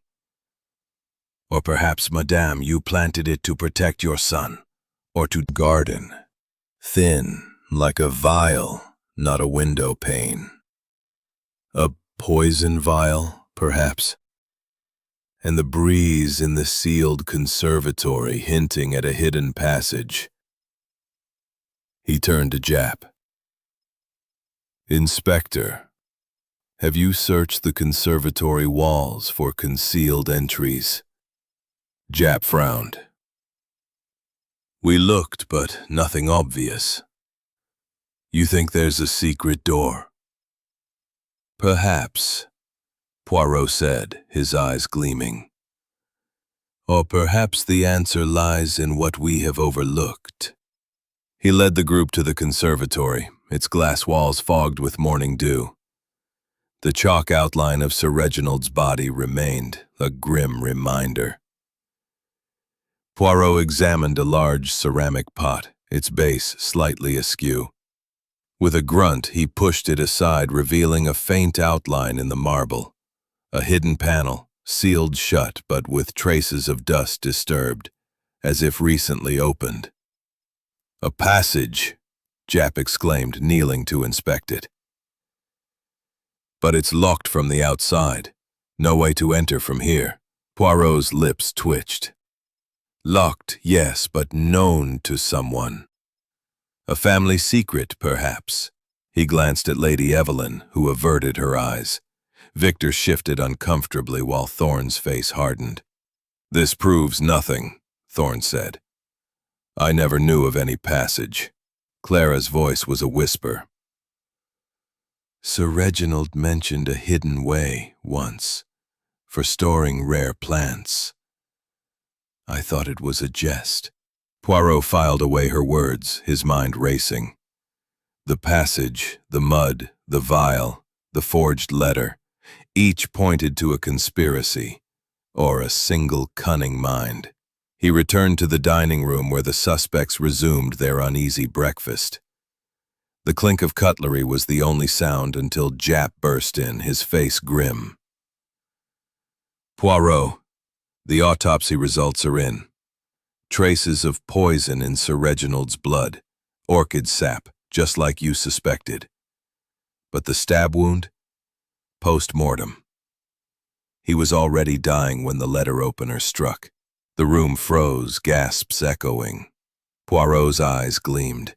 Speaker 1: "Or perhaps, madame, you planted it to protect your son, or to garden. Thin, like a vial, not a window pane. A poison vial, perhaps. And the breeze in the sealed conservatory hinting at a hidden passage." He turned to Jap. "Inspector, have you searched the conservatory walls for concealed entries?" Jap frowned. "We looked, but nothing obvious. You think there's a secret door?" "Perhaps," Poirot said, his eyes gleaming. "Or perhaps the answer lies in what we have overlooked." He led the group to the conservatory, its glass walls fogged with morning dew. The chalk outline of Sir Reginald's body remained, a grim reminder. Poirot examined a large ceramic pot, its base slightly askew. With a grunt, he pushed it aside, revealing a faint outline in the marble. A hidden panel, sealed shut but with traces of dust disturbed, as if recently opened. "A passage," Jap exclaimed, kneeling to inspect it. "But it's locked from the outside. No way to enter from here." Poirot's lips twitched. "Locked, yes, but known to someone. A family secret, perhaps." He glanced at Lady Evelyn, who averted her eyes. Victor shifted uncomfortably while Thorn's face hardened. "This proves nothing," Thorn said. "I never knew of any passage." Clara's voice was a whisper. "Sir Reginald mentioned a hidden way once, for storing rare plants. I thought it was a jest." Poirot filed away her words, his mind racing. The passage, the mud, the vial, the forged letter, each pointed to a conspiracy, or a single cunning mind. He returned to the dining room where the suspects resumed their uneasy breakfast. The clink of cutlery was the only sound until Jap burst in, his face grim. "Poirot, the autopsy results are in. Traces of poison in Sir Reginald's blood, orchid sap, just like you suspected. But the stab wound? Post-mortem. He was already dying when the letter opener struck." The room froze, gasps echoing. Poirot's eyes gleamed.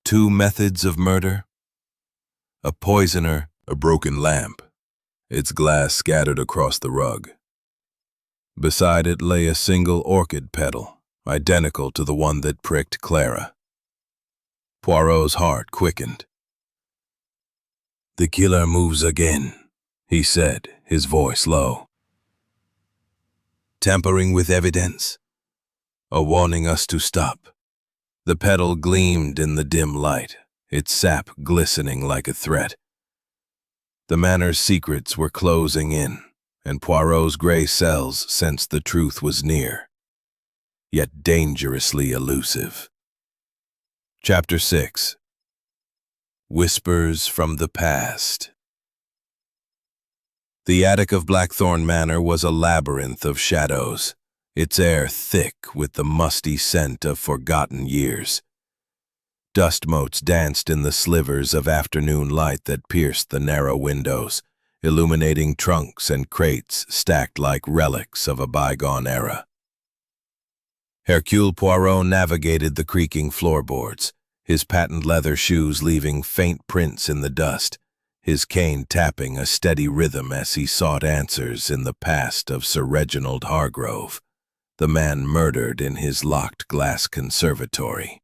Speaker 1: "Two methods of murder? A poisoner, a broken lamp, its glass scattered across the rug. Beside it lay a single orchid petal, identical to the one that pricked Clara." Poirot's heart quickened. "The killer moves again," he said, his voice low. "Tampering with evidence, or warning us to stop." The petal gleamed in the dim light, its sap glistening like a threat. The manor's secrets were closing in, and Poirot's gray cells sensed the truth was near. yet dangerously elusive. Chapter 6. Whispers from the Past. The attic of Blackthorn Manor was a labyrinth of shadows, its air thick with the musty scent of forgotten years. Dust motes danced in the slivers of afternoon light that pierced the narrow windows, illuminating trunks and crates stacked like relics of a bygone era. Hercule Poirot navigated the creaking floorboards, his patent leather shoes leaving faint prints in the dust, his cane tapping a steady rhythm as he sought answers in the past of Sir Reginald Hargrove, the man murdered in his locked glass conservatory.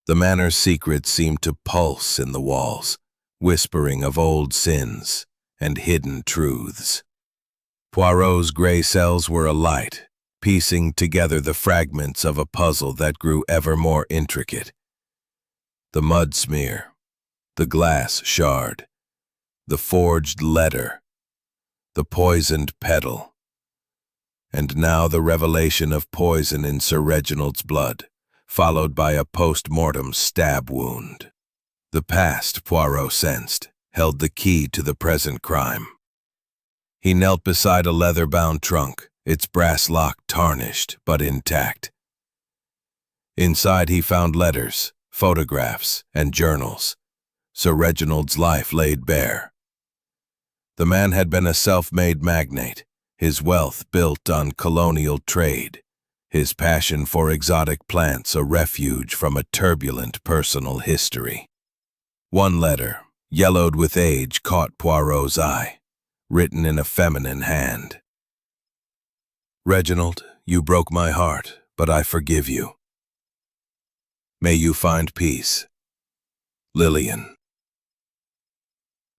Speaker 1: The manor's secrets seemed to pulse in the walls, whispering of old sins and hidden truths. Poirot's gray cells were alight, piecing together the fragments of a puzzle that grew ever more intricate. The mud smear, the glass shard, the forged letter, the poisoned petal, and now the revelation of poison in Sir Reginald's blood, followed by a post-mortem stab wound. The past, Poirot sensed, held the key to the present crime. He knelt beside a leather-bound trunk, its brass lock tarnished but intact. Inside he found letters, photographs, and journals. Sir Reginald's life laid bare. The man had been a self-made magnate, his wealth built on colonial trade, his passion for exotic plants a refuge from a turbulent personal history. One letter, yellowed with age, caught Poirot's eye, written in a feminine hand. Reginald, you broke my heart, but I forgive you. May you find peace. Lillian.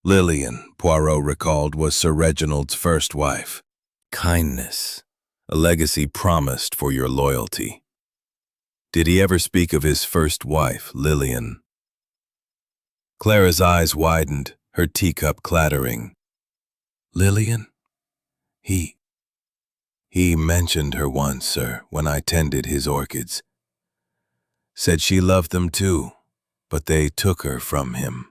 Speaker 1: Lillian, Poirot recalled, was Sir Reginald's first wife. Kindness, a legacy promised for your loyalty. Did he ever speak of his first wife, Lillian? Clara's eyes widened, her teacup clattering. Lillian? He mentioned her once, sir, when I tended his orchids. Said she loved them too, but they took her from him.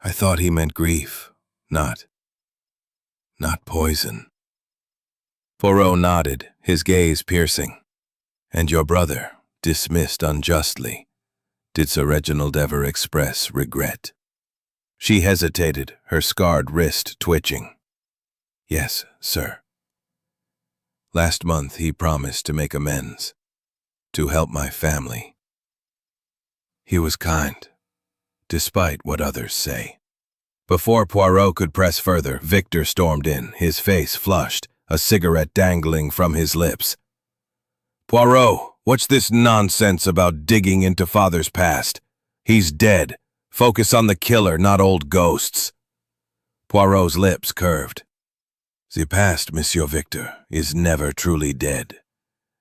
Speaker 1: I thought he meant grief, not poison. Poirot nodded, his gaze piercing. And your brother, dismissed unjustly. Did Sir Reginald ever express regret? She hesitated, her scarred wrist twitching. Yes, sir. Last month he promised to make amends, to help my family. He was kind, despite what others say. Before Poirot could press further, Victor stormed in, his face flushed, a cigarette dangling from his lips. Poirot, what's this nonsense about digging into Father's past? He's dead. Focus on the killer, not old ghosts. Poirot's lips curved. The past, Monsieur Victor, is never truly dead.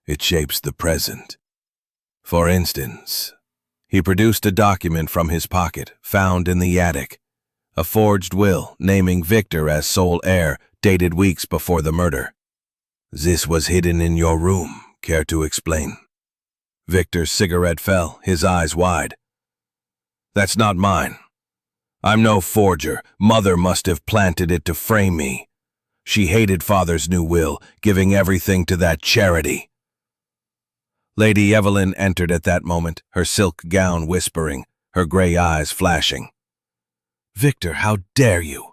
Speaker 1: It shapes the present. For instance, he produced a document from his pocket, found in the attic. A forged will, naming Victor as sole heir, dated weeks before the murder. This was hidden in your room. Care to explain? Victor's cigarette fell, his eyes wide. That's not mine. I'm no forger. Mother must have planted it to frame me. She hated Father's new will, giving everything to that charity. Lady Evelyn entered at that moment, her silk gown whispering, her gray eyes flashing. Victor, how dare you?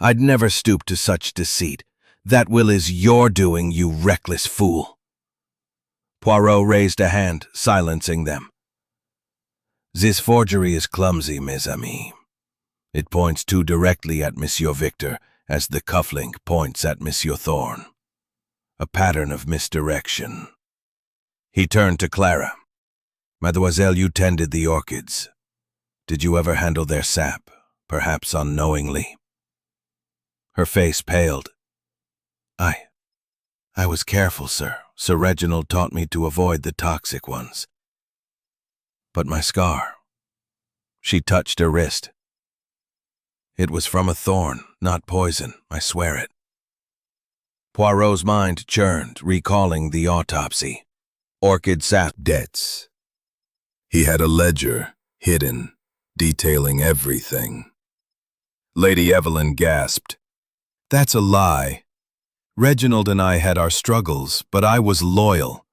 Speaker 1: I'd never stoop to such deceit. That will is your doing, you reckless fool. Poirot raised a hand, silencing them. This forgery is clumsy, mes amis. It points too directly at Monsieur Victor, as the cufflink points at Monsieur Thorne. A pattern of misdirection. He turned to Clara. Mademoiselle, you tended the orchids. Did you ever handle their sap, perhaps unknowingly? Her face paled. I was careful, sir. Sir Reginald taught me to avoid the toxic ones. But my scar. She touched her wrist. It was from a thorn, not poison, I swear it. Poirot's mind churned, recalling the autopsy. Orchid sap debts. He had a ledger, hidden, detailing everything. Lady Evelyn gasped. "That's a lie. Reginald and I had our struggles, but I was loyal."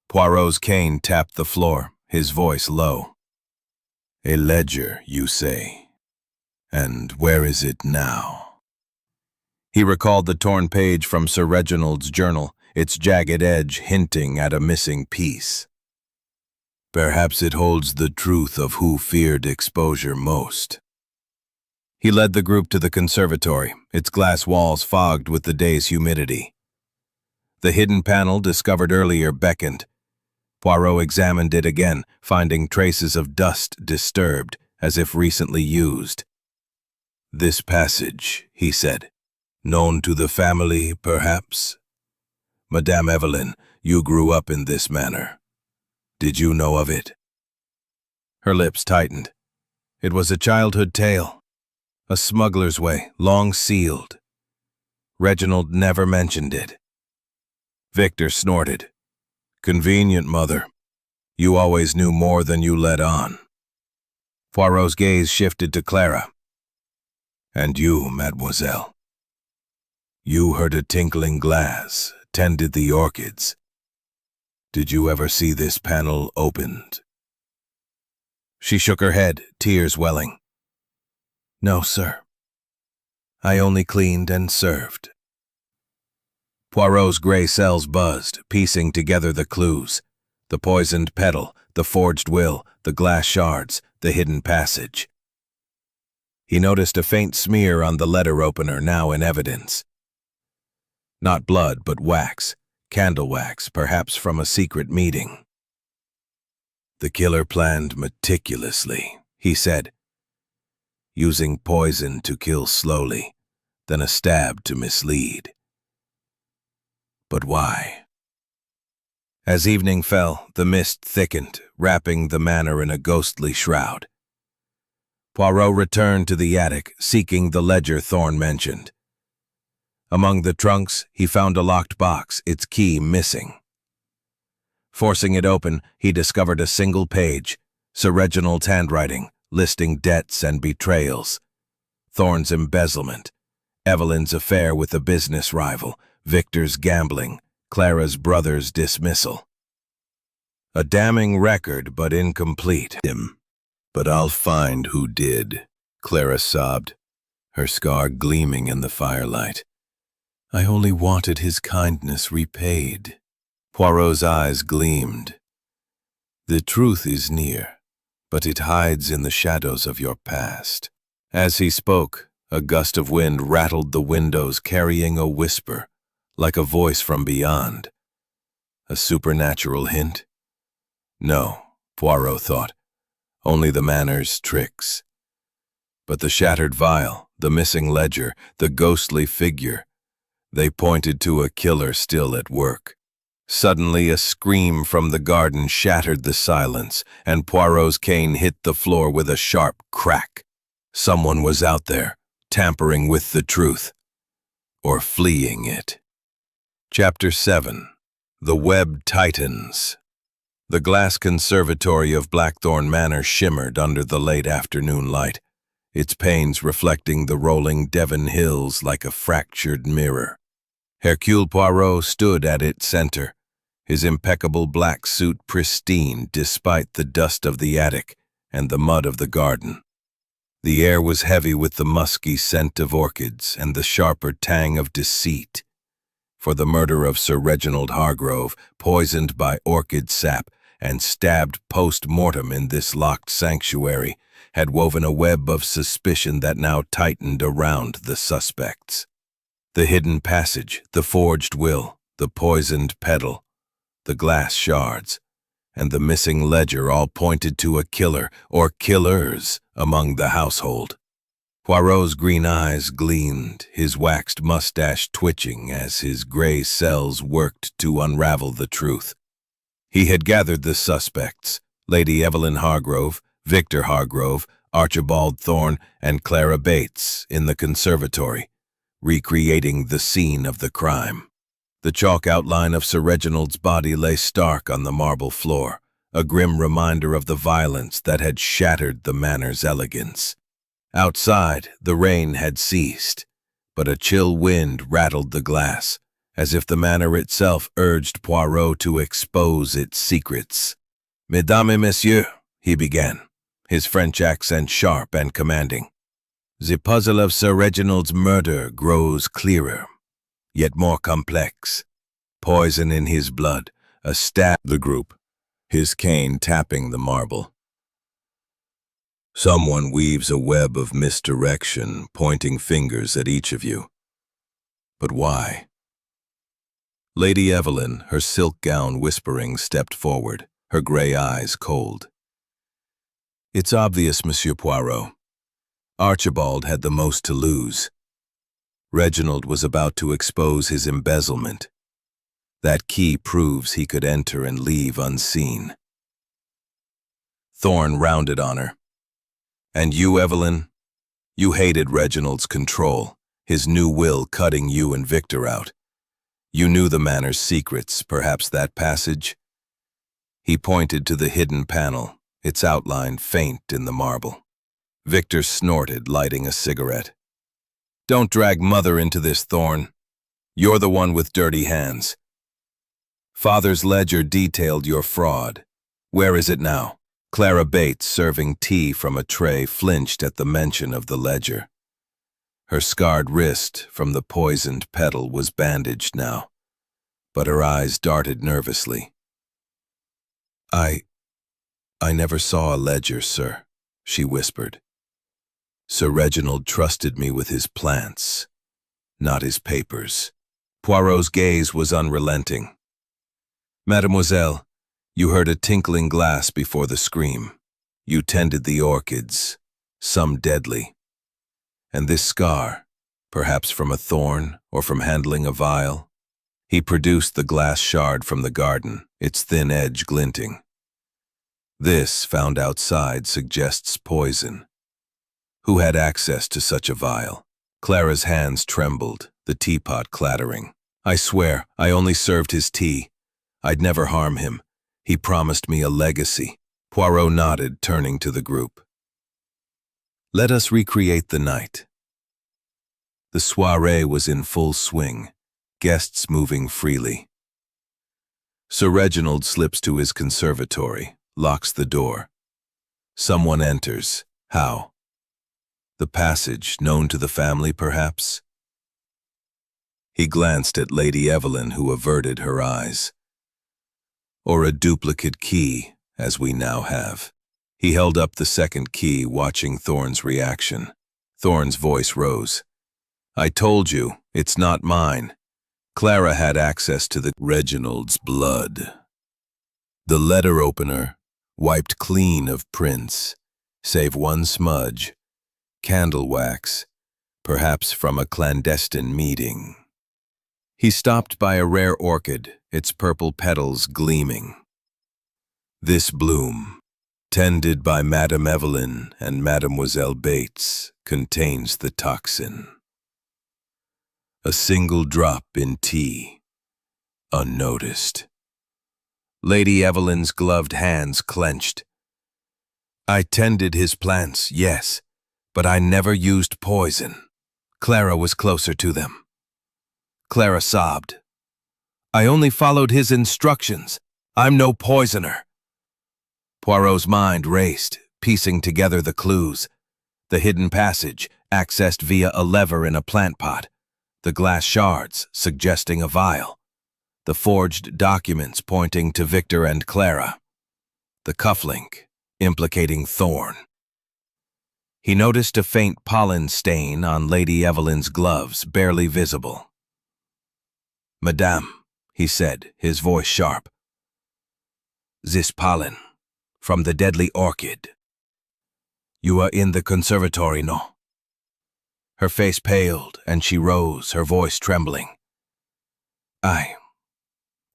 Speaker 1: Poirot's cane tapped the floor, his voice low. "A ledger, you say? And where is it now?" He recalled the torn page from Sir Reginald's journal, its jagged edge hinting at a missing piece. "Perhaps it holds the truth of who feared exposure most." He led the group to the conservatory, its glass walls fogged with the day's humidity. The hidden panel discovered earlier beckoned. Poirot examined it again, finding traces of dust disturbed, as if recently used. "This passage," he said. "Known to the family, perhaps? Madame Evelyn, you grew up in this manor. Did you know of it?" Her lips tightened. It was a childhood tale, a smuggler's way, long sealed. Reginald never mentioned it. Victor snorted. "Convenient, mother. You always knew more than you let on." Poirot's gaze shifted to Clara. "And you, mademoiselle? You heard a tinkling glass, tended the orchids. Did you ever see this panel opened?" She shook her head, tears welling. "No, sir. I only cleaned and served." Poirot's gray cells buzzed, piecing together the clues. The poisoned petal, the forged will, the glass shards, the hidden passage. He noticed a faint smear on the letter opener, now in evidence. Not blood, but wax, candle wax, perhaps from a secret meeting. "The killer planned meticulously," he said, "using poison to kill slowly, then a stab to mislead. But why?" As evening fell, the mist thickened, wrapping the manor in a ghostly shroud. Poirot returned to the attic, seeking the ledger Thorne mentioned. Among the trunks, he found a locked box, its key missing. Forcing it open, he discovered a single page, Sir Reginald's handwriting, listing debts and betrayals. Thorne's embezzlement, Evelyn's affair with a business rival, Victor's gambling, Clara's brother's dismissal. A damning record, but incomplete. "But I'll find who did," Clara sobbed, her scar gleaming in the firelight. "I only wanted his kindness repaid." Poirot's eyes gleamed. "The truth is near, but it hides in the shadows of your past." As he spoke, a gust of wind rattled the windows, carrying a whisper, like a voice from beyond. A supernatural hint? No, Poirot thought. Only the manor's tricks. But the shattered vial, the missing ledger, the ghostly figure, they pointed to a killer still at work. Suddenly, a scream from the garden shattered the silence, and Poirot's cane hit the floor with a sharp crack. Someone was out there, tampering with the truth, or fleeing it. Chapter 7. The Web Tightens. The glass conservatory of Blackthorn Manor shimmered under the late afternoon light, its panes reflecting the rolling Devon hills like a fractured mirror. Hercule Poirot stood at its center, his impeccable black suit pristine despite the dust of the attic and the mud of the garden. The air was heavy with the musky scent of orchids and the sharper tang of deceit. For the murder of Sir Reginald Hargrove, poisoned by orchid sap and stabbed post-mortem in this locked sanctuary, had woven a web of suspicion that now tightened around the suspects. The hidden passage, the forged will, the poisoned petal, the glass shards, and the missing ledger all pointed to a killer or killers among the household. Poirot's green eyes gleamed, his waxed mustache twitching as his gray cells worked to unravel the truth. He had gathered the suspects, Lady Evelyn Hargrove, Victor Hargrove, Archibald Thorne, and Clara Bates, in the conservatory, recreating the scene of the crime. The chalk outline of Sir Reginald's body lay stark on the marble floor, a grim reminder of the violence that had shattered the manor's elegance. Outside, the rain had ceased, but a chill wind rattled the glass, as if the manor itself urged Poirot to expose its secrets. "Mesdames et messieurs," he began, his French accent sharp and commanding. "The puzzle of Sir Reginald's murder grows clearer, yet more complex. Poison in his blood, a stab," the group, his cane tapping the marble. "Someone weaves a web of misdirection, pointing fingers at each of you. But why?" Lady Evelyn, her silk gown whispering, stepped forward, her gray eyes cold. "It's obvious, Monsieur Poirot. Archibald had the most to lose. Reginald was about to expose his embezzlement. That key proves he could enter and leave unseen." Thorn rounded on her. "And you, Evelyn? You hated Reginald's control, his new will cutting you and Victor out. You knew the manor's secrets, perhaps that passage?" He pointed to the hidden panel, its outline faint in the marble. Victor snorted, lighting a cigarette. "Don't drag Mother into this, Thorn. You're the one with dirty hands. Father's ledger detailed your fraud. Where is it now?" Clara Bates, serving tea from a tray, flinched at the mention of the ledger. Her scarred wrist from the poisoned petal was bandaged now, but her eyes darted nervously. I never saw a ledger, sir," she whispered. "Sir Reginald trusted me with his plants, not his papers." Poirot's gaze was unrelenting. "Mademoiselle, you heard a tinkling glass before the scream. You tended the orchids, some deadly. And this scar, perhaps from a thorn or from handling a vial." He produced the glass shard from the garden, its thin edge glinting. "This, found outside, suggests poison. Who had access to such a vial?" Clara's hands trembled, the teapot clattering. "I swear, I only served his tea. I'd never harm him. He promised me a legacy." Poirot nodded, turning to the group. "Let us recreate the night." The soirée was in full swing, guests moving freely. Sir Reginald slips to his conservatory, locks the door. Someone enters. How? The passage, known to the family, perhaps? He glanced at Lady Evelyn, who averted her eyes. Or a duplicate key, as we now have. He held up the second key, watching Thorn's reaction. Thorn's voice rose. "I told you, it's not mine. Clara had access to the Reginald's blood." The letter opener, wiped clean of prints, save one smudge, candle wax, perhaps from a clandestine meeting. He stopped by a rare orchid, its purple petals gleaming. "This bloom, tended by Madame Evelyn and Mademoiselle Bates, contains the toxin. A single drop in tea, unnoticed." Lady Evelyn's gloved hands clenched. "I tended his plants, yes, but I never used poison. Clara was closer to them." Clara sobbed. "I only followed his instructions. I'm no poisoner." Poirot's mind raced, piecing together the clues. The hidden passage, accessed via a lever in a plant pot. The glass shards, suggesting a vial. The forged documents pointing to Victor and Clara. The cufflink, implicating Thorn. He noticed a faint pollen stain on Lady Evelyn's gloves, barely visible. "Madame," he said, his voice sharp. "This pollen, from the deadly orchid. You are in the conservatory, no?" Her face paled, and she rose, her voice trembling.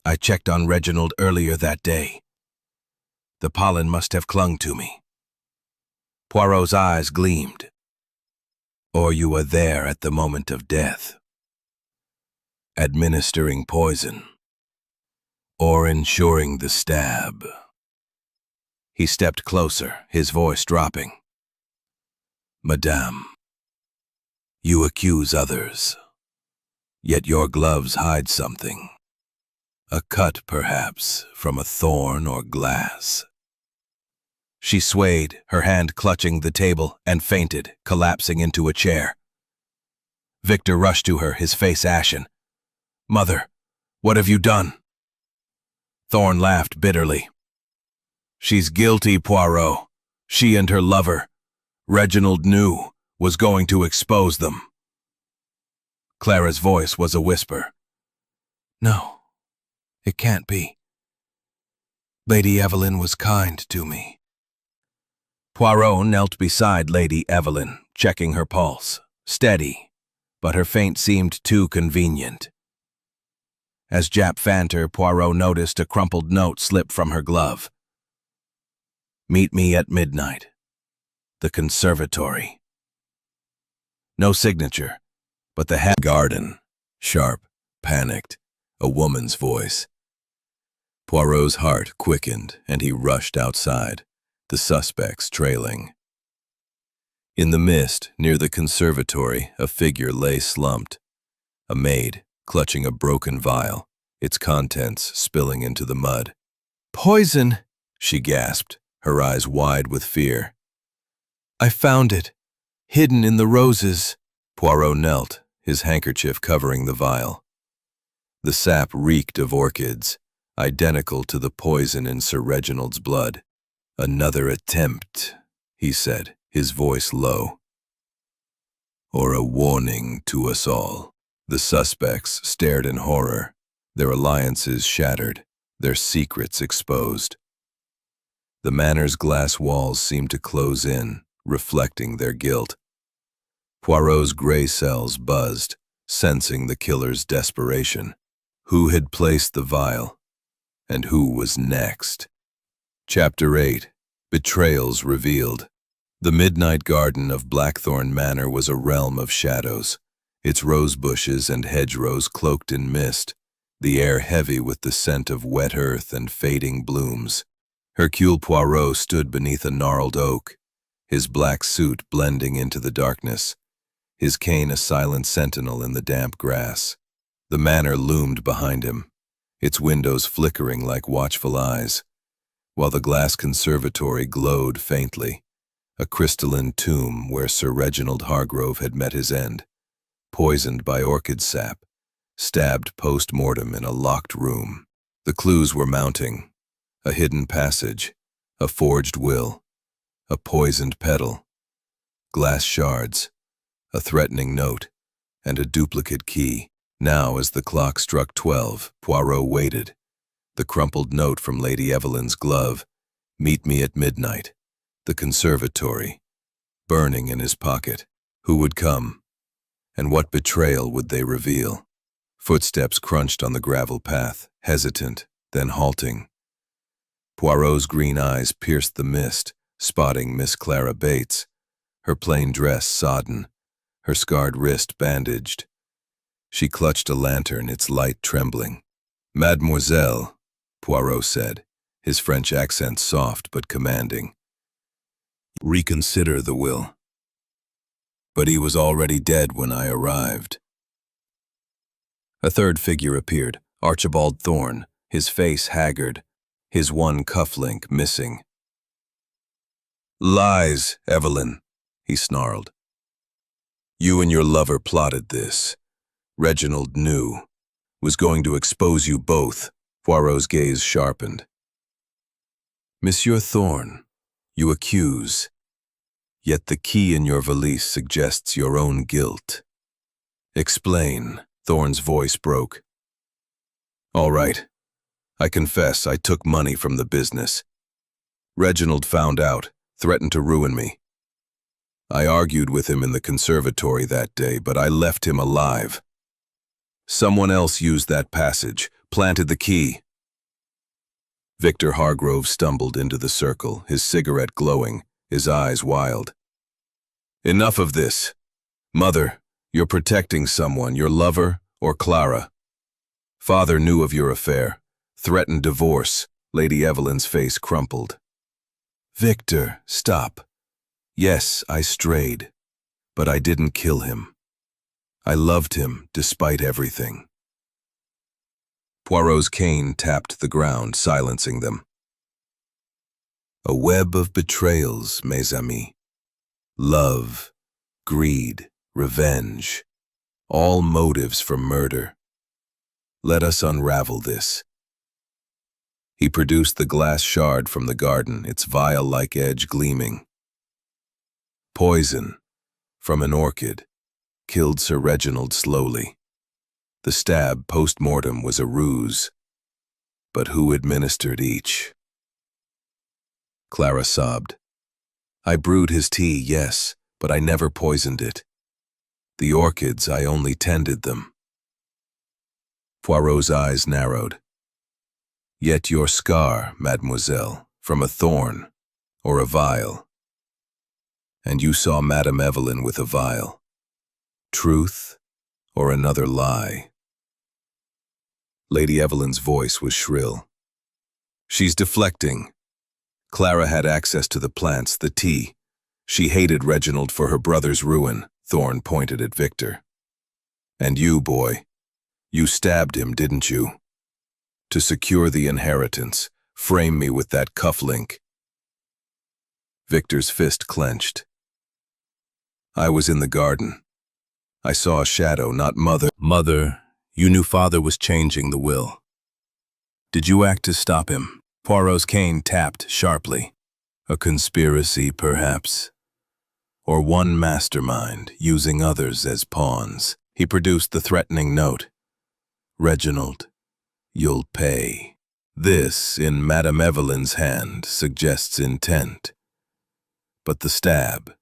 Speaker 1: I checked on Reginald earlier that day. The pollen must have clung to me." Poirot's eyes gleamed. "Or you were there at the moment of death." administering poison, or ensuring the stab. He stepped closer, his voice dropping. Madame, you accuse others, yet your gloves hide something. A cut, perhaps, from a thorn or glass. She swayed, her hand clutching the table, and fainted, collapsing into a chair. Victor rushed to her, his face ashen. Mother, what have you done? Thorn laughed bitterly. She's guilty, Poirot. She and her lover, Reginald knew, was going to expose them. Clara's voice was a whisper. No, it can't be. Lady Evelyn was kind to me. Poirot knelt beside Lady Evelyn, checking her pulse, steady, but her faint seemed too convenient. As Jap fanned her, Poirot noticed a crumpled note slip from her glove. Meet me at midnight. The Conservatory. No signature, but the garden, sharp, panicked, a woman's voice. Poirot's heart quickened, and he rushed outside, the suspects trailing. In the mist, near the conservatory, a figure lay slumped. A maid, clutching a broken vial, its contents spilling into the mud. Poison, she gasped, her eyes wide with fear. I found it, hidden in the roses. Poirot knelt, his handkerchief covering the vial. The sap reeked of orchids, identical to the poison in Sir Reginald's blood. Another attempt, he said, his voice low. Or a warning to us all. The suspects stared in horror, their alliances shattered, their secrets exposed. The manor's glass walls seemed to close in, reflecting their guilt. Poirot's gray cells buzzed, sensing the killer's desperation. Who had placed the vial? And who was next? Chapter 8. Betrayals Revealed. The midnight garden of Blackthorn Manor was a realm of shadows, its rose bushes and hedgerows cloaked in mist, the air heavy with the scent of wet earth and fading blooms. Hercule Poirot stood beneath a gnarled oak, his black suit blending into the darkness, his cane a silent sentinel in the damp grass. The manor loomed behind him, its windows flickering like watchful eyes, while the glass conservatory glowed faintly, a crystalline tomb where Sir Reginald Hargrove had met his end, poisoned by orchid sap, stabbed post-mortem in a locked room. The clues were mounting: a hidden passage, a forged will, a poisoned petal, glass shards, a threatening note, and a duplicate key. Now, as the clock struck 12, Poirot waited. The crumpled note from Lady Evelyn's glove, "Meet me at midnight," the conservatory, burning in his pocket. Who would come? And what betrayal would they reveal? Footsteps crunched on the gravel path, hesitant, then halting. Poirot's green eyes pierced the mist, spotting Miss Clara Bates, her plain dress sodden, her scarred wrist bandaged. She clutched a lantern, its light trembling. "Mademoiselle," Poirot said, his French accent soft but commanding. "Reconsider the will." But he was already dead when I arrived. A third figure appeared, Archibald Thorne, his face haggard, his one cufflink missing. "Lies, Evelyn," he snarled. "You and your lover plotted this. Reginald knew, was going to expose you both." Poirot's gaze sharpened. "Monsieur Thorne, you accuse, yet the key in your valise suggests your own guilt. Explain." Thorne's voice broke. "All right. I confess I took money from the business. Reginald found out, threatened to ruin me. I argued with him in the conservatory that day, but I left him alive. Someone else used that passage, planted the key." Victor Hargrove stumbled into the circle, his cigarette glowing, his eyes wild. "Enough of this. Mother, you're protecting someone, your lover or Clara." Father knew of your affair, threatened divorce. Lady Evelyn's face crumpled. Victor, stop. Yes, I strayed, but I didn't kill him. I loved him despite everything. Poirot's cane tapped the ground, silencing them. A web of betrayals, mes amis. Love, greed, revenge, all motives for murder. Let us unravel this. He produced the glass shard from the garden, its vial-like edge gleaming. Poison, from an orchid, killed Sir Reginald slowly. The stab post-mortem was a ruse, but who administered each? Clara sobbed. I brewed his tea, yes, but I never poisoned it. The orchids, I only tended them. Poirot's eyes narrowed. Yet your scar, mademoiselle, from a thorn, or a vial. And you saw Madame Evelyn with a vial. Truth, or another lie? Lady Evelyn's voice was shrill. She's deflecting. Clara had access to the plants, the tea. She hated Reginald for her brother's ruin. Thorne pointed at Victor. And you, boy, you stabbed him, didn't you? To secure the inheritance, frame me with that cufflink. Victor's fist clenched. I was in the garden. I saw a shadow, not Mother. Mother, you knew Father was changing the will. Did you act to stop him? Poirot's cane tapped sharply. A conspiracy, perhaps. Or one mastermind, using others as pawns. He produced the threatening note. Reginald, you'll pay. This, in Madame Evelyn's hand, suggests intent. But the stab,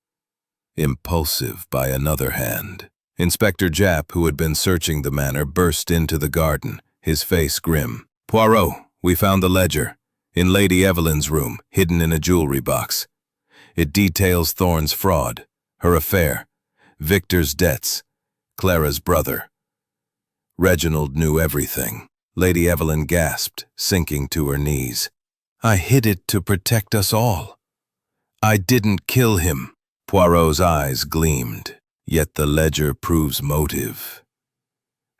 Speaker 1: impulsive by another hand. Inspector Japp, who had been searching the manor, burst into the garden, his face grim. Poirot, we found the ledger, in Lady Evelyn's room, hidden in a jewelry box. It details Thorne's fraud, her affair, Victor's debts, Clara's brother. Reginald knew everything. Lady Evelyn gasped, sinking to her knees. I hid it to protect us all. I didn't kill him. Poirot's eyes gleamed. Yet the ledger proves motive.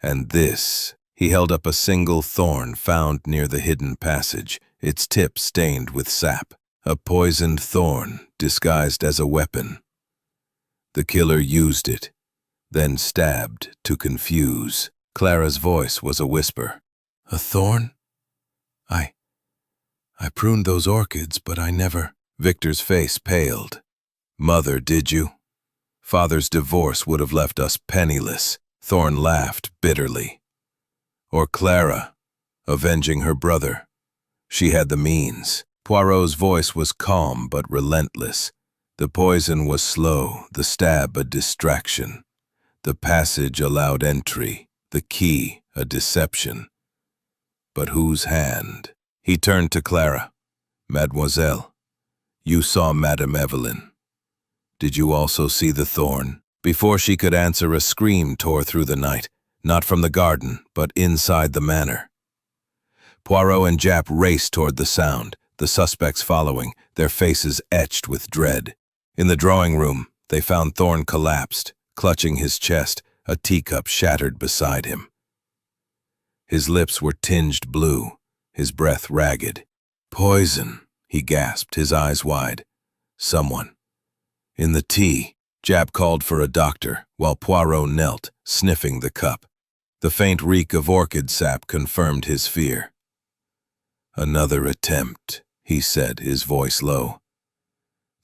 Speaker 1: And this, he held up a single thorn found near the hidden passage, its tip stained with sap. A poisoned thorn, disguised as a weapon. The killer used it, then stabbed to confuse. Clara's voice was a whisper. A thorn? I pruned those orchids, but I never... Victor's face paled. Mother, did you? Father's divorce would have left us penniless. Thorne laughed bitterly. Or Clara, avenging her brother. She had the means. Poirot's voice was calm but relentless. The poison was slow, the stab a distraction. The passage allowed entry, the key a deception. But whose hand? He turned to Clara. Mademoiselle, you saw Madame Evelyn. Did you also see the thorn? Before she could answer, a scream tore through the night, not from the garden, but inside the manor. Poirot and Japp raced toward the sound, the suspects following, their faces etched with dread. In the drawing room, they found Thorne collapsed, clutching his chest, a teacup shattered beside him. His lips were tinged blue, his breath ragged. Poison, he gasped, his eyes wide. Someone. In the tea, Japp called for a doctor, while Poirot knelt, sniffing the cup. The faint reek of orchid sap confirmed his fear. Another attempt, he said, his voice low.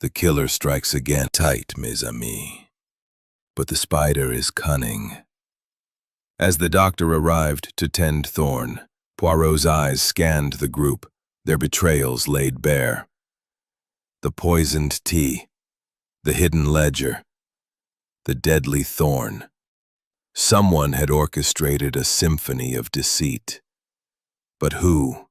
Speaker 1: The killer strikes again. Tight, mes amis. But the spider is cunning. As the doctor arrived to tend Thorne, Poirot's eyes scanned the group, their betrayals laid bare. The poisoned tea, the hidden ledger, the deadly thorn. Someone had orchestrated a symphony of deceit. But who?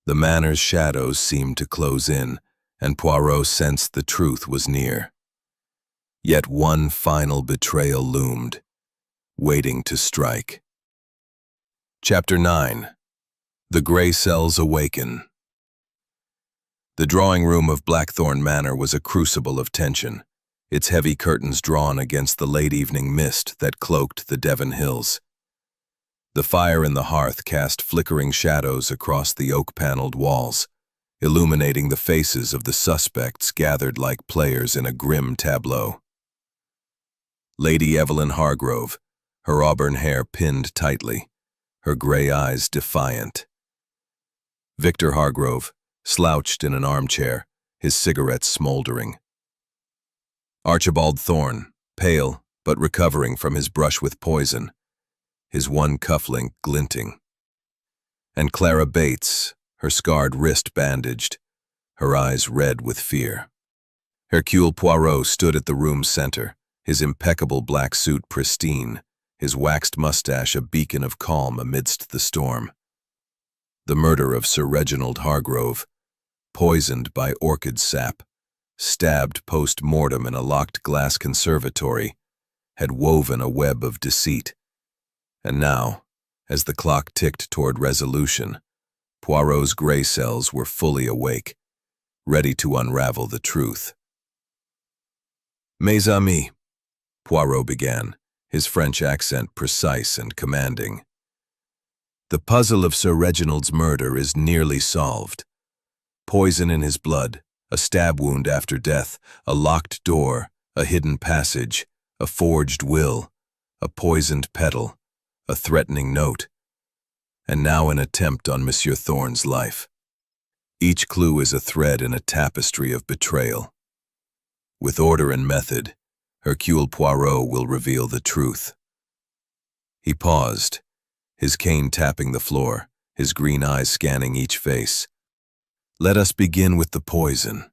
Speaker 1: The manor's shadows seemed to close in, and Poirot sensed the truth was near. Yet one final betrayal loomed, waiting to strike. Chapter 9. The Grey Cells Awaken. The drawing room of Blackthorn Manor was a crucible of tension, its heavy curtains drawn against the late evening mist that cloaked the Devon hills. The fire in the hearth cast flickering shadows across the oak-paneled walls, illuminating the faces of the suspects gathered like players in a grim tableau. Lady Evelyn Hargrove, her auburn hair pinned tightly, her gray eyes defiant. Victor Hargrove, slouched in an armchair, his cigarette smoldering. Archibald Thorne, pale but recovering from his brush with poison, his one cufflink glinting. And Clara Bates, her scarred wrist bandaged, her eyes red with fear. Hercule Poirot stood at the room's center, his impeccable black suit pristine, his waxed mustache a beacon of calm amidst the storm. The murder of Sir Reginald Hargrove, poisoned by orchid sap, stabbed post-mortem in a locked glass conservatory, had woven a web of deceit. And now, as the clock ticked toward resolution, Poirot's gray cells were fully awake, ready to unravel the truth. "Mes amis," Poirot began, his French accent precise and commanding. "The puzzle of Sir Reginald's murder is nearly solved. Poison in his blood, a stab wound after death, a locked door, a hidden passage, a forged will, a poisoned petal, a threatening note, and now an attempt on Monsieur Thorne's life. Each clue is a thread in a tapestry of betrayal. With order and method, Hercule Poirot will reveal the truth." He paused, his cane tapping the floor, his green eyes scanning each face. "Let us begin with the poison."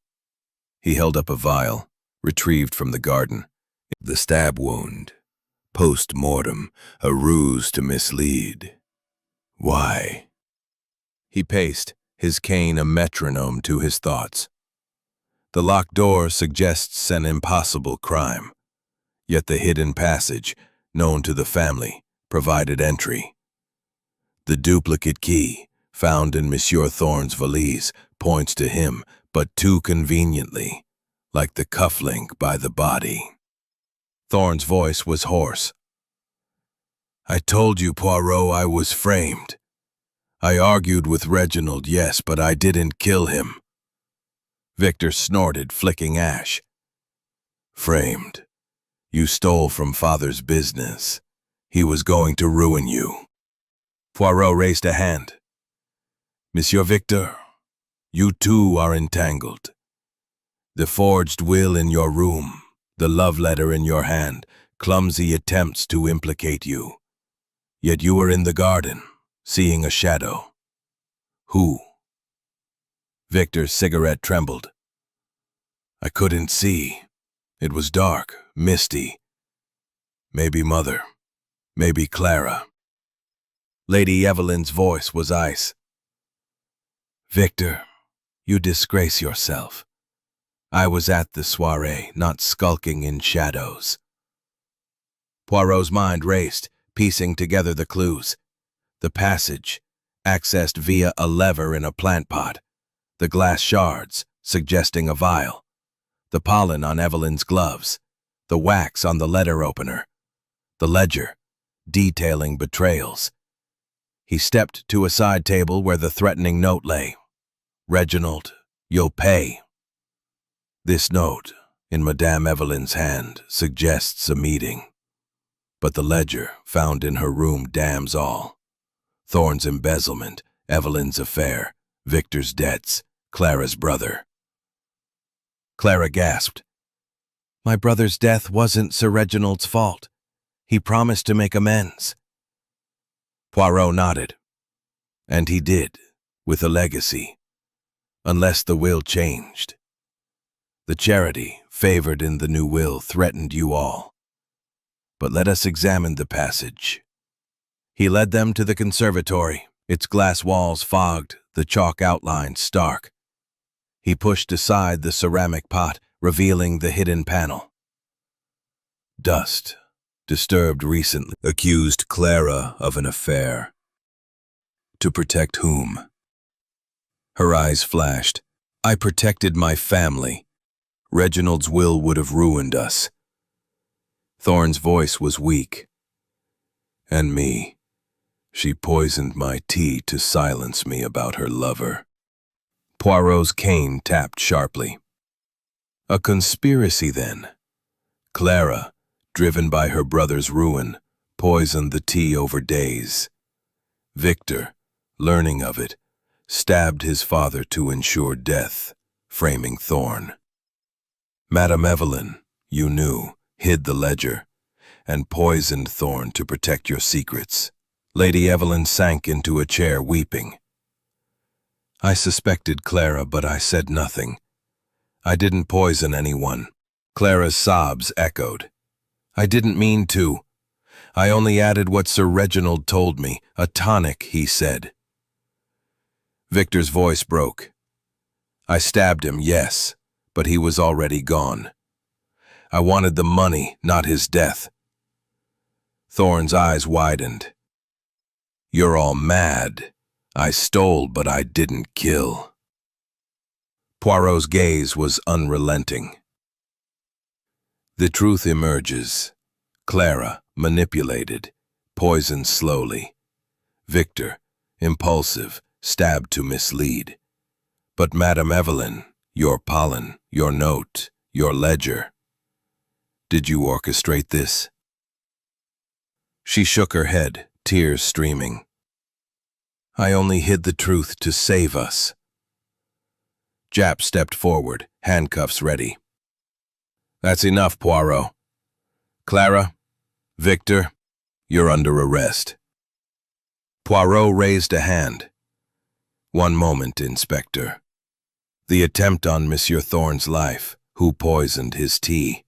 Speaker 1: He held up a vial, retrieved from the garden. "The stab wound. Post-mortem, a ruse to mislead. Why?" He paced, his cane a metronome to his thoughts. "The locked door suggests an impossible crime. Yet the hidden passage, known to the family, provided entry. The duplicate key, found in Monsieur Thorne's valise, points to him, but too conveniently, like the cufflink by the body." Thorne's voice was hoarse. "I told you, Poirot, I was framed. I argued with Reginald, yes, but I didn't kill him." Victor snorted, flicking ash. "Framed. You stole from father's business. He was going to ruin you." Poirot raised a hand. "Monsieur Victor, you too are entangled. The forged will in your room, the love letter in your hand, clumsy attempts to implicate you. Yet you were in the garden, seeing a shadow. Who?" Victor's cigarette trembled. "I couldn't see. It was dark, misty. Maybe Mother. Maybe Clara." Lady Evelyn's voice was ice. "Victor, you disgrace yourself. I was at the soirée, not skulking in shadows." Poirot's mind raced, piecing together the clues. The passage, accessed via a lever in a plant pot. The glass shards, suggesting a vial. The pollen on Evelyn's gloves. The wax on the letter opener. The ledger, detailing betrayals. He stepped to a side table where the threatening note lay. "Reginald, you'll pay." This note, in Madame Evelyn's hand, suggests a meeting. But the ledger, found in her room, damns all. Thorne's embezzlement, Evelyn's affair, Victor's debts, Clara's brother. Clara gasped. "My brother's death wasn't Sir Reginald's fault. He promised to make amends." Poirot nodded. "And he did, with a legacy. Unless the will changed. The charity, favored in the new will, threatened you all. But let us examine the passage." He led them to the conservatory, its glass walls fogged, the chalk outlines stark. He pushed aside the ceramic pot, revealing the hidden panel. Dust, disturbed recently, accused Clara of an affair. To protect whom? Her eyes flashed. I protected my family. Reginald's will would have ruined us. Thorne's voice was weak. And me. She poisoned my tea to silence me about her lover. Poirot's cane tapped sharply. A conspiracy, then. Clara, driven by her brother's ruin, poisoned the tea over days. Victor, learning of it, stabbed his father to ensure death, framing Thorne. Madame Evelyn, you knew, hid the ledger, and poisoned Thorne to protect your secrets. Lady Evelyn sank into a chair, weeping. I suspected Clara, but I said nothing. I didn't poison anyone. Clara's sobs echoed. I didn't mean to. I only added what Sir Reginald told me, a tonic, he said. Victor's voice broke. I stabbed him, yes, but he was already gone. I wanted the money, not his death. Thorne's eyes widened. You're all mad. I stole, but I didn't kill. Poirot's gaze was unrelenting. The truth emerges. Clara, manipulated, poisoned slowly. Victor, impulsive, stabbed to mislead. But Madame Evelyn, your pollen, your note, your ledger. Did you orchestrate this? She shook her head, tears streaming. I only hid the truth to save us. Japp stepped forward, handcuffs ready. That's enough, Poirot. Clara, Victor, you're under arrest. Poirot raised a hand. One moment, Inspector. The attempt on Monsieur Thorne's life, who poisoned his tea.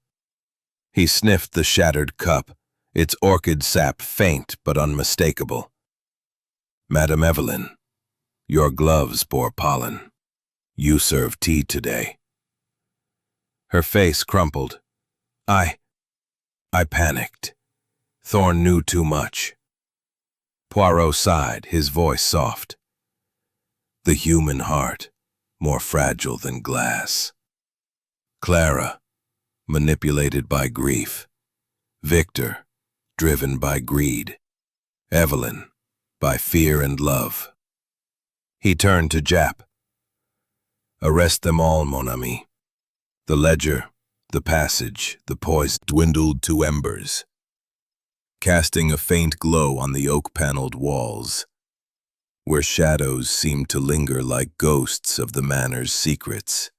Speaker 1: He sniffed the shattered cup, its orchid sap faint but unmistakable. Madame Evelyn, your gloves bore pollen. You served tea today. Her face crumpled. I panicked. Thorne knew too much. Poirot sighed, his voice soft. The human heart, more fragile than glass. Clara, manipulated by grief. Victor, driven by greed. Evelyn, by fear and love. He turned to Japp. Arrest them all, mon ami. The ledger, the passage, the poise dwindled to embers, casting a faint glow on the oak-paneled walls, where shadows seemed to linger like ghosts of the manor's secrets.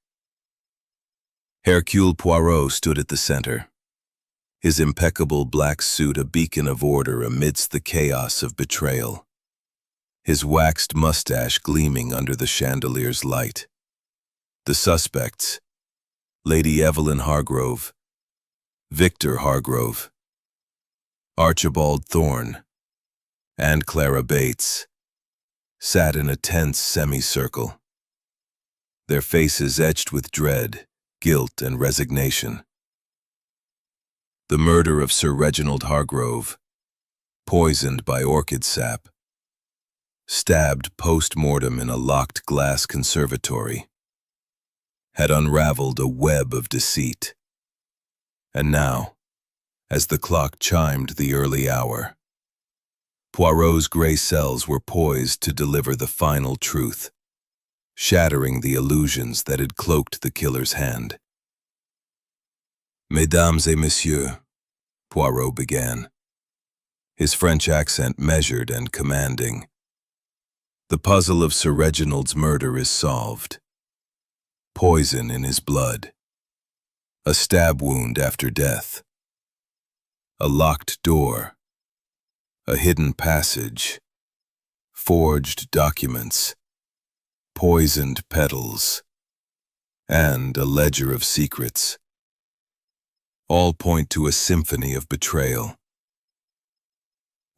Speaker 1: Hercule Poirot stood at the center, his impeccable black suit a beacon of order amidst the chaos of betrayal, his waxed mustache gleaming under the chandelier's light. The suspects, Lady Evelyn Hargrove, Victor Hargrove, Archibald Thorne, and Clara Bates, sat in a tense semicircle, their faces etched with dread, guilt, and resignation. The murder of Sir Reginald Hargrove, poisoned by orchid sap, stabbed post-mortem in a locked glass conservatory, had unraveled a web of deceit. And now, as the clock chimed the early hour, Poirot's gray cells were poised to deliver the final truth, shattering the illusions that had cloaked the killer's hand. Mesdames et messieurs, Poirot began, his French accent measured and commanding. The puzzle of Sir Reginald's murder is solved. Poison in his blood. A stab wound after death. A locked door. A hidden passage. Forged documents. Poisoned petals. And a ledger of secrets. All point to a symphony of betrayal.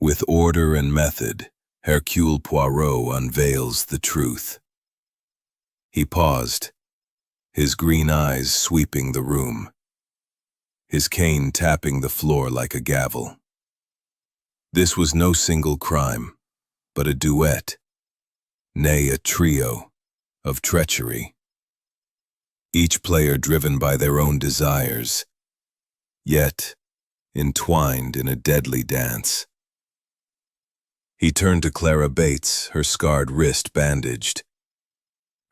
Speaker 1: With order and method, Hercule Poirot unveils the truth. He paused, his green eyes sweeping the room, his cane tapping the floor like a gavel. This was no single crime, but a duet, nay, a trio of treachery, each player driven by their own desires, yet entwined in a deadly dance. He turned to Clara Bates, her scarred wrist bandaged,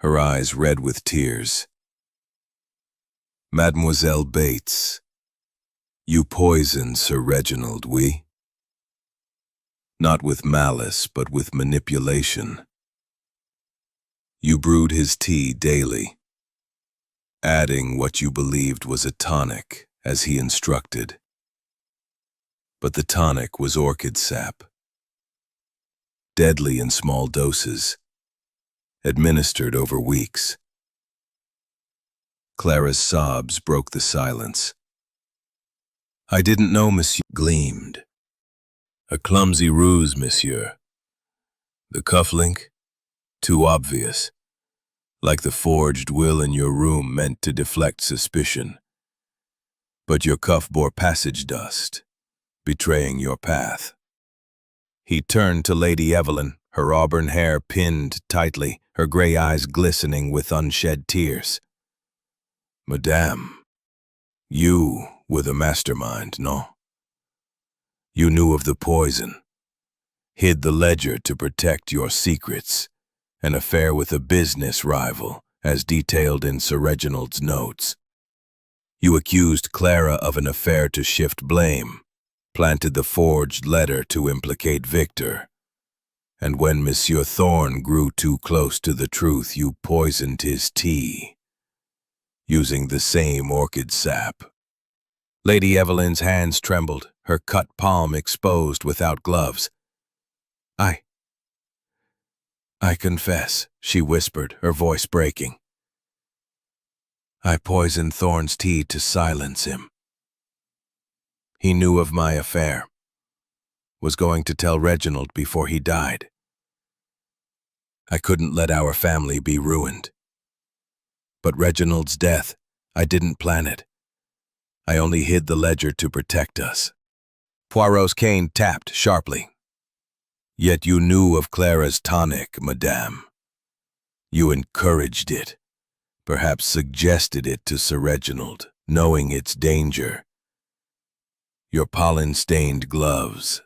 Speaker 1: her eyes red with tears. "Mademoiselle Bates, you poisoned Sir Reginald, oui? Not with malice, but with manipulation. You brewed his tea daily, adding what you believed was a tonic, as he instructed. But the tonic was orchid sap, deadly in small doses, administered over weeks." Clara's sobs broke the silence. "I didn't know, monsieur," gleamed. "A clumsy ruse, monsieur. The cufflink? Too obvious. Like the forged will in your room meant to deflect suspicion. But your cuff bore passage dust, betraying your path." He turned to Lady Evelyn, her auburn hair pinned tightly, her gray eyes glistening with unshed tears. "Madame, you were the mastermind, no? You knew of the poison, hid the ledger to protect your secrets, an affair with a business rival, as detailed in Sir Reginald's notes. You accused Clara of an affair to shift blame, planted the forged letter to implicate Victor, and when Monsieur Thorne grew too close to the truth, you poisoned his tea, using the same orchid sap." Lady Evelyn's hands trembled, her cut palm exposed without gloves. I confess," she whispered, her voice breaking. "I poisoned Thorne's tea to silence him. He knew of my affair, was going to tell Reginald before he died. I couldn't let our family be ruined. But Reginald's death, I didn't plan it. I only hid the ledger to protect us." Poirot's cane tapped sharply. "Yet you knew of Clara's tonic, madame. You encouraged it, perhaps suggested it to Sir Reginald, knowing its danger. Your pollen-stained gloves,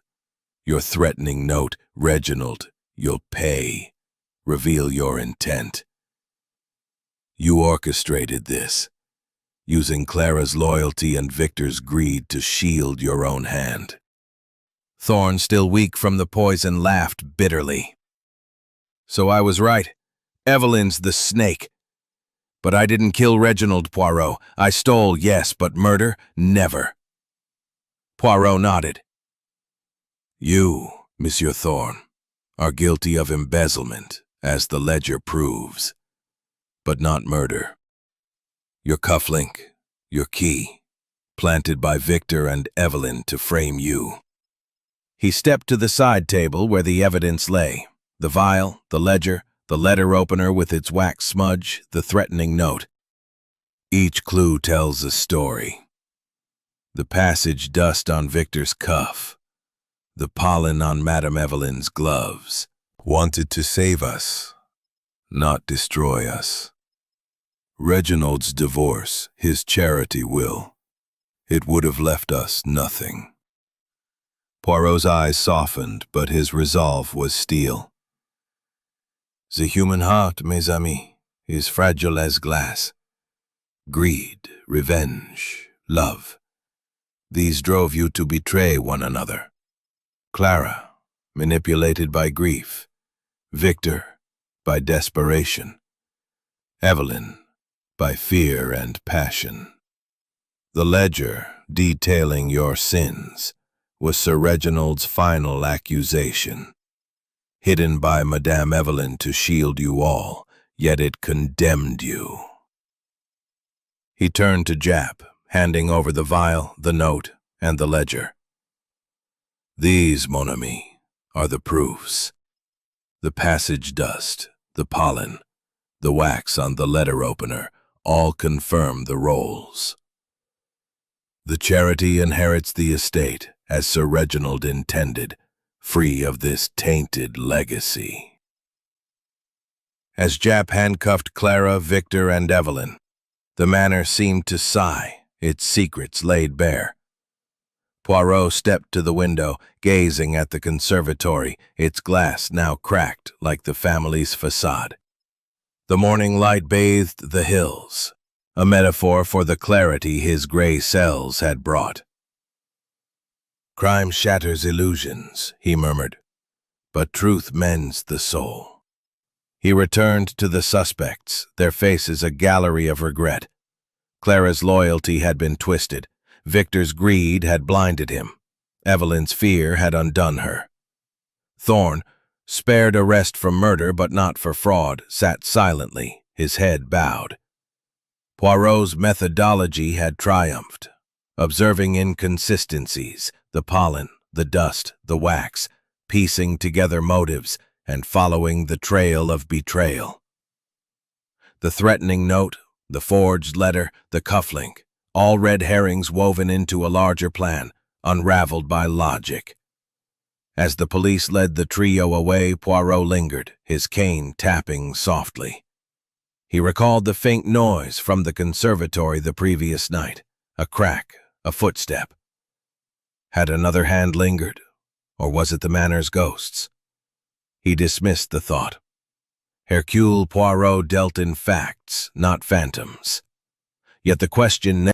Speaker 1: your threatening note, 'Reginald, you'll pay,' reveal your intent. You orchestrated this, using Clara's loyalty and Victor's greed to shield your own hand." Thorne, still weak from the poison, laughed bitterly. "So I was right. Evelyn's the snake. But I didn't kill Reginald, Poirot. I stole, yes, but murder, never." Poirot nodded. "You, Monsieur Thorne, are guilty of embezzlement, as the ledger proves, but not murder. Your cufflink, your key, planted by Victor and Evelyn to frame you." He stepped to the side table where the evidence lay, the vial, the ledger, the letter opener with its wax smudge, the threatening note. Each clue tells a story. The passage dust on Victor's cuff, the pollen on Madame Evelyn's gloves, wanted to save us, not destroy us. Reginald's divorce, his charity will, it would have left us nothing." Poirot's eyes softened, but his resolve was steel. "The human heart, mes amis, is fragile as glass. Greed, revenge, love, these drove you to betray one another. Clara, manipulated by grief. Victor, by desperation. Evelyn, by fear and passion. The ledger, detailing your sins, was Sir Reginald's final accusation, hidden by Madame Evelyn to shield you all, yet it condemned you." He turned to Jap, handing over the vial, the note, and the ledger. "These, mon ami, are the proofs. The passage dust, the pollen, the wax on the letter opener, all confirm the roles. The charity inherits the estate, as Sir Reginald intended, free of this tainted legacy." As Japp handcuffed Clara, Victor, and Evelyn, the manor seemed to sigh, its secrets laid bare. Poirot stepped to the window, gazing at the conservatory, its glass now cracked like the family's facade. The morning light bathed the hills, a metaphor for the clarity his gray cells had brought. "Crime shatters illusions," he murmured, "but truth mends the soul." He returned to the suspects, their faces a gallery of regret. Clara's loyalty had been twisted. Victor's greed had blinded him. Evelyn's fear had undone her. Thorn, spared arrest for murder but not for fraud, sat silently, his head bowed. Poirot's methodology had triumphed, observing inconsistencies, the pollen, the dust, the wax, piecing together motives, and following the trail of betrayal. The threatening note, the forged letter, the cufflink, all red herrings woven into a larger plan, unraveled by logic. As the police led the trio away, Poirot lingered, his cane tapping softly. He recalled the faint noise from the conservatory the previous night, a crack, a footstep. Had another hand lingered, or was it the manor's ghosts? He dismissed the thought. Hercule Poirot dealt in facts, not phantoms. Yet the question